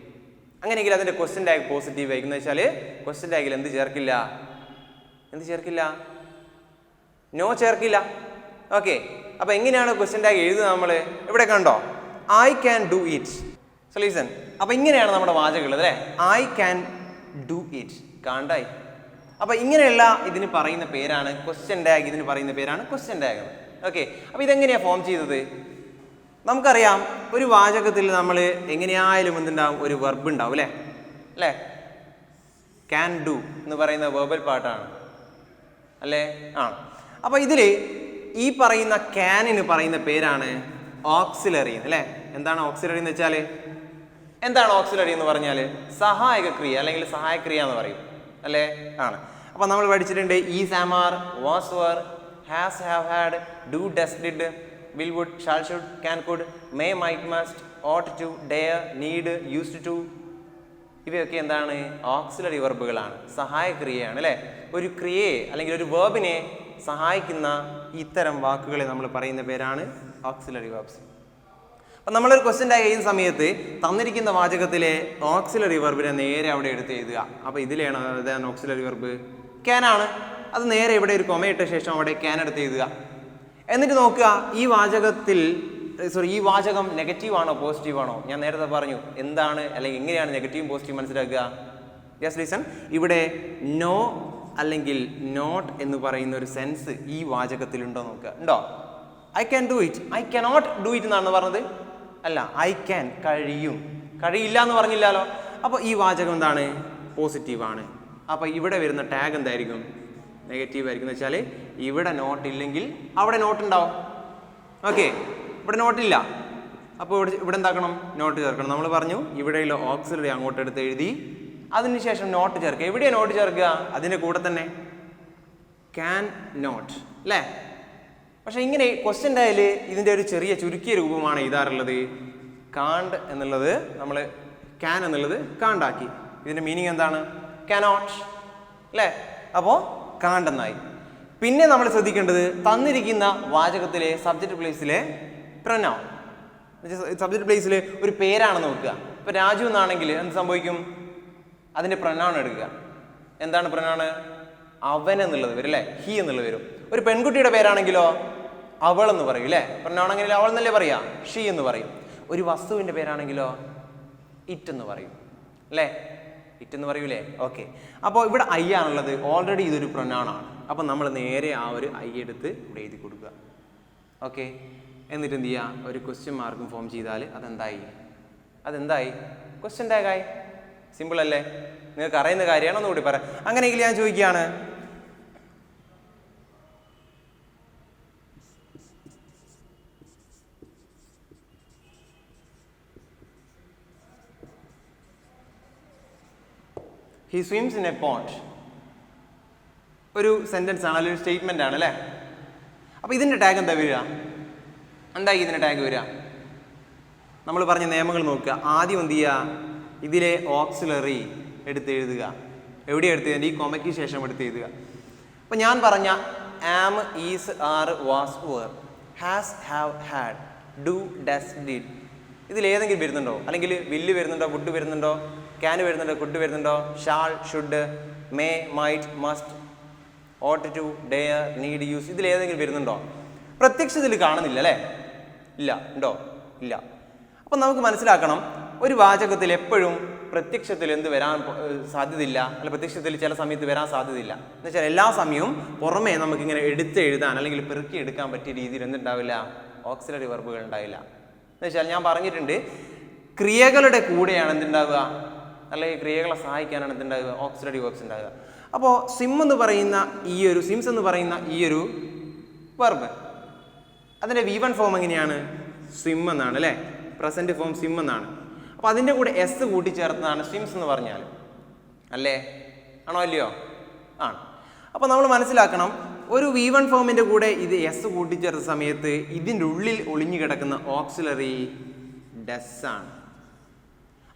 അങ്ങനെയെങ്കിൽ അതിൻ്റെ ക്വസ്റ്റ്യൻ ടാഗ് പോസിറ്റീവ് ആയിരിക്കും. എന്ന് വെച്ചാൽ ക്വസ്റ്റ്യൻ ടാഗിൽ എന്ത് ചേർക്കില്ല? നോ ചേർക്കില്ല. ഓക്കെ, അപ്പോൾ എങ്ങനെയാണ് ക്വസ്റ്റ്യൻ ടാഗ് എഴുതുക? നമ്മൾ ഇവിടെ കണ്ടോ, I can do it. Solution. അപ്പോൾ ഇങ്ങനെയാണ് നമ്മുടെ വാചകങ്ങൾ അല്ലേ. I can do it, can't I? അപ്പോൾ ഇങ്ങനെയുള്ള ഇതിന് പറയുന്ന പേരാണ് ക്വസ്റ്റ്യൻ ടാഗ്. ഇതിന് പറയുന്ന പേരാണ് ക്വസ്റ്റ്യൻ ടാഗ്. ഓക്കെ, അപ്പോൾ ഇതെങ്ങനെയാണ് ഫോം ചെയ്തത്? നമുക്കറിയാം, ഒരു വാചകത്തിൽ നമ്മൾ എങ്ങനെയായാലും എന്തുണ്ടാവും? ഒരു വെർബ് ഉണ്ടാവും അല്ലേ. ക്യാൻ ഡു എന്ന് പറയുന്ന വെർബൽ പാർട്ടാണ് അല്ലേ. അപ്പോൾ ഇതിൽ ഈ പറയുന്ന ക്യാനിന് പറയുന്ന പേരാണ് ഓക്സിലറി അല്ലേ. എന്താണ് ഓക്സിലറി എന്ന് വെച്ചാൽ? എന്താണ് ഓക്സിലറി എന്ന് പറഞ്ഞാൽ? സഹായക ക്രിയ അല്ലെങ്കിൽ സഹായക്രിയ എന്ന് പറയും അല്ലേ. അപ്പോൾ നമ്മൾ പഠിച്ചിട്ടുണ്ട് is, am, are, was, were, has, have, had, do, does, did, will, would, shall, should, can, could, may, might, must, ought to, dare, need, used to. ഇവയൊക്കെ എന്താണ്? ഓക്സിലറി വെർബുകളാണ്, സഹായക്രിയയാണ് അല്ലേ. ഒരു ക്രിയയെ അല്ലെങ്കിൽ ഒരു വെർബിനെ സഹായിക്കുന്ന ഇത്തരം വാക്കുകളെ നമ്മൾ പറയുന്ന പേരാണ് ഓക്സിലറി വെർബ്സ്. അപ്പം നമ്മളൊരു ക്വസ്റ്റ്യൻ ടാഗ് ചെയ്യുന്ന സമയത്ത് തന്നിരിക്കുന്ന വാചകത്തിലെ ഓക്സിലറി വെർബിനെ നേരെ അവിടെ എടുത്ത് എഴുതുക. അപ്പോൾ ഇതിലാണ് അതാണ് ഓക്സിലറി വെർബ് ക്യാൻ ആണ്. അത് നേരെ ഇവിടെ ഒരു കൊമയിട്ട ശേഷം അവിടെ ക്യാൻ എടുത്ത് എഴുതുക. എന്നിട്ട് നോക്കുക, ഈ വാചകം നെഗറ്റീവ് ആണോ പോസിറ്റീവ് ആണോ? ഞാൻ നേരത്തെ പറഞ്ഞു എന്താണ് അല്ലെങ്കിൽ എങ്ങനെയാണ് നെഗറ്റീവ് പോസിറ്റീവ് മനസ്സിലാക്കുക. Just listen. ഇവിടെ നോ അല്ലെങ്കിൽ നോട്ട് എന്ന് പറയുന്ന ഒരു സെൻസ് ഈ വാചകത്തിലുണ്ടോ നോക്കുക. ഉണ്ടോ? I can do it, I cannot do it എന്നാണ് പറഞ്ഞത്. അല്ല, ഐ ക്യാൻ, കഴിയും, കഴിയില്ല എന്ന് പറഞ്ഞില്ലല്ലോ. അപ്പോൾ ഈ വാചകം എന്താണ്? പോസിറ്റീവാണ്. അപ്പോൾ ഇവിടെ വരുന്ന ടാഗ് എന്തായിരിക്കും? നെഗറ്റീവ് ആയിരിക്കും. എന്ന് വെച്ചാൽ ഇവിടെ നോട്ട് ഇല്ലെങ്കിൽ അവിടെ നോട്ട് ഉണ്ടാവും. ഓക്കെ, ഇവിടെ നോട്ടില്ല, അപ്പോൾ ഇവിടെ എന്താക്കണം? നോട്ട് ചേർക്കണം. നമ്മൾ പറഞ്ഞു ഇവിടെയുള്ള ഓക്സിലറി അങ്ങോട്ട് എടുത്ത് എഴുതി അതിനുശേഷം നോട്ട് ചേർക്കുക. എവിടെയാണ് നോട്ട് ചേർക്കുക? അതിൻ്റെ കൂടെ തന്നെ ക്യാൻ നോട്ട് അല്ലേ. പക്ഷെ ഇങ്ങനെ ക്വസ്റ്റ്യൻ ടാഗിൽ ഇതിൻ്റെ ഒരു ചെറിയ ചുരുക്കിയ രൂപമാണ് എഴുതാറുള്ളത്. കാണ്ട് എന്നുള്ളത് നമ്മൾ ക്യാൻ എന്നുള്ളത് കാണ്ടാക്കി. ഇതിൻ്റെ മീനിങ് എന്താണ്? കനോട്ട് അല്ലേ. അപ്പോൾ കാണ്ട് എന്നായി. പിന്നെ നമ്മൾ ശ്രദ്ധിക്കേണ്ടത് തന്നിരിക്കുന്ന വാചകത്തിലെ സബ്ജക്റ്റ് പ്ലേസിലെ പ്രൊനൗൺ, സബ്ജക്റ്റ് പ്ലേസിൽ ഒരു പേരാണെന്ന് നോക്കുക. ഇപ്പോൾ രാജു എന്നാണെങ്കിൽ എന്ത് സംഭവിക്കും? അതിൻ്റെ പ്രൊനൗൺ എടുക്കുക. എന്താണ് പ്രൊനൗൺ? അവൻ എന്നുള്ളത് വരും അല്ലേ, ഹി എന്നുള്ളത് വരും. ഒരു പെൺകുട്ടിയുടെ പേരാണെങ്കിലോ അവൾ എന്ന് പറയും അല്ലേ, പ്രൊനൗൺ എങ്ങനെ അവൾ എന്നല്ലേ പറയാ, ഷീ എന്ന് പറയും. ഒരു വസ്തുവിൻ്റെ പേരാണെങ്കിലോ ഇറ്റ് എന്ന് പറയും അല്ലേ, ഇറ്റ് എന്ന് പറയൂലേ. ഓക്കെ, അപ്പോൾ ഇവിടെ ഐ ആണുള്ളത്, ഓൾറെഡി ഇതൊരു പ്രൊനൗൺ ആണ്. അപ്പം നമ്മൾ നേരെ ആ ഒരു ഐ എടുത്ത് ഇവിടെ എഴുതി കൊടുക്കുക. ഓക്കെ, എന്നിട്ട് എന്ത് ചെയ്യുക, ഒരു ക്വസ്റ്റ്യൻ മാർക്കും ഫോം ചെയ്താൽ അതെന്തായി ക്വസ്റ്റ്യൻ ടാഗായി. സിമ്പിൾ അല്ലേ? നിങ്ങൾക്ക് അറിയുന്ന കാര്യമാണ്, ഒന്നുകൂടി പറയാം. അങ്ങനെയെങ്കിൽ ഞാൻ ചോദിക്കുകയാണ്, ഹി സ്വിംസ് ഇൻ എ പോണ്ട്. ഒരു സെന്റൻസ് ആണ്, അല്ലെങ്കിൽ ഒരു സ്റ്റേറ്റ്മെന്റ് ആണ് അല്ലേ. അപ്പോൾ ഇതിൻ്റെ ടാഗ് എന്താ വരിക? എന്തായി ഇതിൻ്റെ ടാഗ് വരിക? നമ്മൾ പറഞ്ഞ നിയമങ്ങൾ നോക്കുക. ആദ്യം എന്ത് ചെയ്യുക, ഇതിലെ ഓക്സിലറി എടുത്ത് എഴുതുക. എവിടെ എടുത്ത് എഴുതുക? ഈ കൊമയ്ക്ക് ശേഷം എടുത്ത് എഴുതുക. അപ്പോൾ ഞാൻ പറഞ്ഞ am, is, are, was, were, has, have, had, do, does, did, ഇതിലേതെങ്കിലും വരുന്നുണ്ടോ? അല്ലെങ്കിൽ വില്ല് വരുന്നുണ്ടോ, വുഡ് വരുന്നുണ്ടോ, ക്യാൻ വരുന്നുണ്ടോ, കുഡ് വരുന്നുണ്ടോ, shall, should, may, might, must, ought to, dare, need, use, ഇതിലേതെങ്കിലും വരുന്നുണ്ടോ? പ്രത്യക്ഷത്തിൽ കാണുന്നില്ല അല്ലേ? ഇല്ല. ഉണ്ടോ? ഇല്ല. അപ്പം നമുക്ക് മനസ്സിലാക്കണം, ഒരു വാചകത്തിൽ എപ്പോഴും പ്രത്യക്ഷത്തിൽ എന്ത് വരാൻ സാധ്യതയില്ല, അല്ല പ്രത്യക്ഷത്തിൽ ചില സമയത്ത് വരാൻ സാധ്യതയില്ല. എന്ന് വെച്ചാൽ എല്ലാ സമയവും പുറമേ നമുക്കിങ്ങനെ എടുത്ത് എഴുതാൻ അല്ലെങ്കിൽ പെറുക്കി എടുക്കാൻ പറ്റിയ രീതിയിൽ എന്തുണ്ടാവില്ല? ഓക്സിലറി വെർബുകൾ ഉണ്ടാവില്ല. എന്ന് വെച്ചാൽ ഞാൻ പറഞ്ഞിട്ടുണ്ട്, ക്രിയകളുടെ കൂടെയാണ് എന്തുണ്ടാവുക, അല്ലെങ്കിൽ ക്രിയകളെ സഹായിക്കാനാണ് എന്തുണ്ടാവുക? ഓക്സിലറി വെർബ്സ് ഉണ്ടാവുക. അപ്പോൾ സിംസ് എന്ന് പറയുന്ന ഈ ഒരു വെർബ്, അതിൻ്റെ V1 ഫോം എങ്ങനെയാണ്? സ്വിം എന്നാണ് അല്ലേ, പ്രസൻറ്റ് ഫോം സ്വിം എന്നാണ്. അപ്പോൾ അതിൻ്റെ കൂടെ എസ് കൂട്ടിച്ചേർത്തതാണ് സ്വിംസ് എന്ന് പറഞ്ഞാൽ അല്ലേ? ആണോ അല്ലയോ? ആണ്. അപ്പോൾ നമ്മൾ മനസ്സിലാക്കണം, ഒരു V1 ഫോമിൻ്റെ കൂടെ ഇത് എസ് കൂട്ടിച്ചേർത്ത സമയത്ത് ഇതിൻ്റെ ഉള്ളിൽ ഒളിഞ്ഞു കിടക്കുന്ന ഓക്സിലറി ഡസ് ആണ്.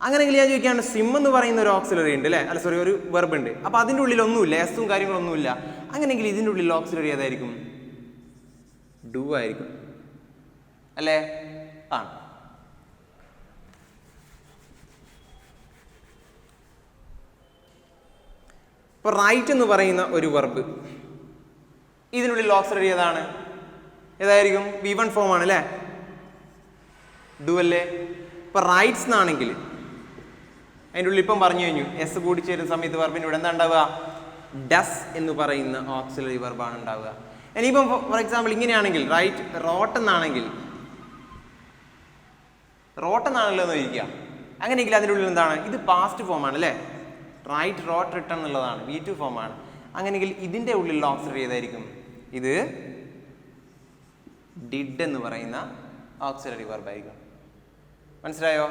അങ്ങനെയെങ്കിൽ ഞാൻ ചോദിക്കുകയാണ്, സ്വിം എന്ന് പറയുന്ന ഒരു ഓക്സിലറി ഉണ്ട് അല്ലേ, അല്ല സോറി, ഒരു വെർബ് ഉണ്ട്. അപ്പോൾ അതിൻ്റെ ഉള്ളിൽ ഒന്നുമില്ല, എസും കാര്യങ്ങളൊന്നുമില്ല. അങ്ങനെയെങ്കിൽ ഇതിൻ്റെ ഉള്ളിൽ ഓക്സിലറി ഏതായിരിക്കും? ഡു ആയിരിക്കും അല്ലേ? ആണ്. ഇപ്പോൾ റൈറ്റ് എന്ന് പറയുന്ന ഒരു വെർബ്, ഇതിനുള്ളിൽ ഓക്സിലറി ഏതായിരിക്കും? V1 ഫോം ആണ് അല്ലേ, ഡു അല്ലേ? ഇപ്പോൾ റൈറ്റ്സ് എന്നാണെങ്കിൽ അതിൻ്റെ ഉള്ളിൽ ഇപ്പം പറഞ്ഞു കഴിഞ്ഞു, എസ് കൂടി ചേരുന്ന സമയത്ത് വെർബിൻ്റെ ഇവിടെ എന്താ ഉണ്ടാവുക? ഡസ് എന്ന് പറയുന്ന ഓക്സിലറി വെർബാണ് ഉണ്ടാവുക. ഇനിയിപ്പം ഫോർ എക്സാമ്പിൾ ഇങ്ങനെയാണെങ്കിൽ, റൈറ്റ് റോട്ട് എന്നാണെങ്കിൽ, റോട്ടെന്നാണല്ലോ എന്ന് ചോദിക്കുക. അങ്ങനെയെങ്കിൽ അതിൻ്റെ ഉള്ളിൽ എന്താണ്? ഇത് പാസ്റ്റ് ഫോമാണ് അല്ലേ, റൈറ്റ് റോട്ട് റിട്ടൺ എന്നുള്ളതാണ്, V2 ഫോമാണ്. അങ്ങനെയെങ്കിൽ ഇതിൻ്റെ ഉള്ളിലുള്ള ഓക്സിലറി ഏതായിരിക്കും? ഇത് ഡിഡ് എന്ന് പറയുന്ന ഓക്സിലറി വെർബായിരിക്കും. മനസ്സിലായോ?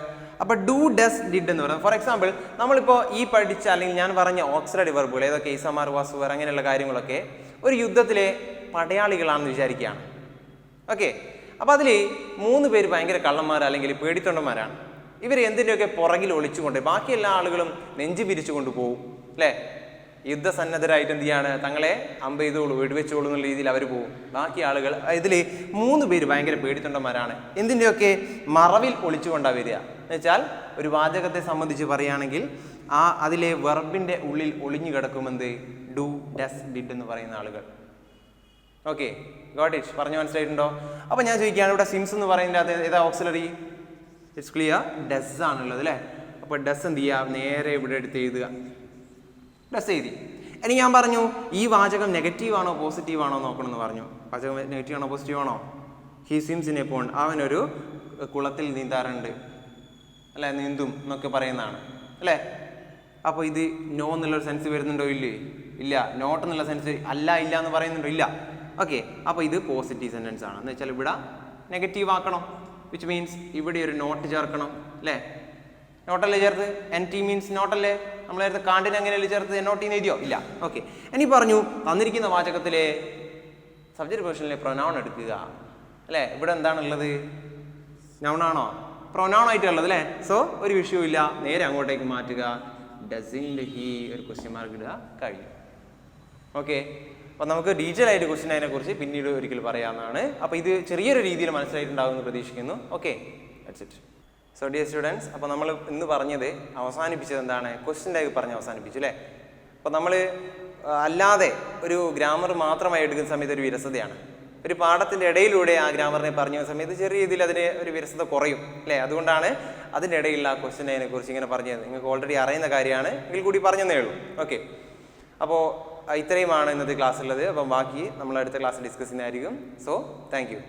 അപ്പോൾ ഡു, ഡസ്, ഡിഡ് എന്ന് പറയുന്നത്, ഫോർ എക്സാമ്പിൾ നമ്മളിപ്പോൾ ഈ പഠിച്ച അല്ലെങ്കിൽ ഞാൻ പറഞ്ഞ ഓക്സിലറി വെർബുകൾ ഏതൊക്കെ, ഈസമാർ, വാസുവർ, അങ്ങനെയുള്ള കാര്യങ്ങളൊക്കെ ഒരു യുദ്ധത്തിലെ പടയാളികളാണെന്ന് വിചാരിക്കുകയാണ്. ഓക്കെ, അപ്പോൾ അതിൽ 3 പേര് ഭയങ്കര കള്ളന്മാർ അല്ലെങ്കിൽ പേടിത്തൊണ്ടന്മാരാണ്. ഇവർ എന്തിൻ്റെയൊക്കെ പുറകിൽ ഒളിച്ചുകൊണ്ട് ബാക്കി എല്ലാ ആളുകളും നെഞ്ചു പിരിച്ചു കൊണ്ടുപോകും അല്ലേ. യുദ്ധസന്നദ്ധരായിട്ട് എന്ത് ചെയ്യാണ്? തങ്ങളെ അമ്പ് ചെയ്തോളൂ, വെടിവെച്ചോളൂ എന്നുള്ള രീതിയിൽ അവർ പോകും. ബാക്കി ആളുകൾ, ഇതിൽ 3 പേര് ഭയങ്കര പേടിത്തൊണ്ടന്മാരാണ്. എന്തിൻ്റെയൊക്കെ മറവിൽ ഒളിച്ചുകൊണ്ടാണ് വരിക എന്ന് വെച്ചാൽ, ഒരു വാചകത്തെ സംബന്ധിച്ച് പറയുകയാണെങ്കിൽ അതിലെ വെർബിൻ്റെ ഉള്ളിൽ ഒളിഞ്ഞു കിടക്കുമെന്ത്? ഡു, ഡസ്, ഡിഡ് എന്ന് പറയുന്ന ആളുകൾ. Okay, got it? പറഞ്ഞു മനസ്സിലായിട്ടുണ്ടോ? അപ്പോൾ ഞാൻ ചോദിക്കുകയാണ്, ഇവിടെ സിംസ് എന്ന് പറയുന്നത് ഏതാ ഓക്സിലറി? ഇറ്റ്സ് ക്ലിയർ, ഡസ് ആണുള്ളത് അല്ലേ. അപ്പോൾ ഡസ് എന്ത് ചെയ്യുക? നേരെ ഇവിടെ എടുത്ത് എഴുതുക, ഡസ് എഴുതി. ഇനി ഞാൻ പറഞ്ഞു, ഈ വാചകം നെഗറ്റീവ് ആണോ പോസിറ്റീവ് ആണോ നോക്കണമെന്ന് പറഞ്ഞു. വാചകം നെഗറ്റീവ് ആണോ പോസിറ്റീവ് ആണോ? ഹി സ്വിംസ് ഇൻ എ പോണ്ട്, അവനൊരു കുളത്തിൽ നീന്താറുണ്ട് അല്ലേ, നീന്തും എന്നൊക്കെ പറയുന്നതാണ് അല്ലേ. അപ്പോൾ ഇത് നോ എന്നുള്ളൊരു സെൻസ് വരുന്നുണ്ടോ? ഇല്ലേ, ഇല്ല. നോട്ട് എന്നുള്ള സെൻസ് ഇല്ല എന്ന് പറയുന്നുണ്ടോ? ഇല്ല. ഓക്കെ, അപ്പോൾ ഇത് പോസിറ്റീവ് സെൻറ്റൻസ് ആണ്. എന്ന് വെച്ചാൽ ഇവിടെ നെഗറ്റീവ് ആക്കണം, വിച്ച് മീൻസ് ഇവിടെ ഒരു നോട്ട് ചേർക്കണം അല്ലേ. നോട്ടല്ലേ ചേർത്ത്? NT മീൻസ് നോട്ടല്ലേ? നമ്മൾ നേരത്തെ കാണ്ടിന് എങ്ങനെയല്ലേ ചേർത്ത്? NOT എഴുതിയോ? ഇല്ല. ഓക്കെ, ഇനി പറഞ്ഞു, തന്നിരിക്കുന്ന വാചകത്തിലെ സബ്ജക്റ്റ് പൊസിഷനിലെ പ്രൊനൗൺ എടുക്കുക അല്ലേ. ഇവിടെ എന്താണുള്ളത്? നൗണാണോ? പ്രൊനൗൺ ആയിട്ടുള്ളത് അല്ലേ. സോ ഒരു വിഷയമില്ല, നേരെ അങ്ങോട്ടേക്ക് മാറ്റുക. ഡസിൻറ്റ് ഹി ഒരു ക്വസ്റ്റ്യൻ മാർക്ക് ഇടുക, കഴിയും. ഓക്കെ, അപ്പോൾ നമുക്ക് ഡീറ്റെയിൽ ആയിട്ട് ക്വസ്റ്റ്യൻ അതിനെക്കുറിച്ച് പിന്നീട് ഒരിക്കൽ പറയാവുന്നതാണ്. അപ്പോൾ ഇത് ചെറിയൊരു രീതിയിൽ മനസ്സിലായിട്ടുണ്ടാകുമെന്ന് പ്രതീക്ഷിക്കുന്നു. Okay, that's it. So dear students, അപ്പോൾ നമ്മൾ ഇന്ന് പറഞ്ഞത് അവസാനിപ്പിച്ചത് എന്താണ്? ക്വസ്റ്റ്യൻ ടൈപ്പ് പറഞ്ഞ് അവസാനിപ്പിച്ചു അല്ലേ? അപ്പോൾ നമ്മൾ അല്ലാതെ ഒരു ഗ്രാമർ മാത്രമായി എടുക്കുന്ന സമയത്ത് ഒരു വിരസതയാണ്. ഒരു പാഠത്തിൻ്റെ ഇടയിലൂടെ ആ ഗ്രാമറിനെ പറഞ്ഞ സമയത്ത് ചെറിയ രീതിയിൽ അതിന് ഒരു വിരസത കുറയും അല്ലേ? അതുകൊണ്ടാണ് അതിൻ്റെ ഇടയിലുള്ള ആ ക്വസ്റ്റ്യനെ കുറിച്ച് ഇങ്ങനെ പറഞ്ഞത്. നിങ്ങൾക്ക് ഓൾറെഡി അറിയുന്ന കാര്യമാണ്, എങ്കിൽ കൂടി പറഞ്ഞതേ ഉള്ളൂ. ഓക്കെ, അപ്പോൾ ഇത്രയുമാണ് ഇന്നത്തെ ക്ലാസ് ഉള്ളത്. അപ്പം ബാക്കി നമ്മൾ അടുത്ത ക്ലാസ് ഡിസ്കസ് ചെയ്യുന്നതായിരിക്കും. So thank you.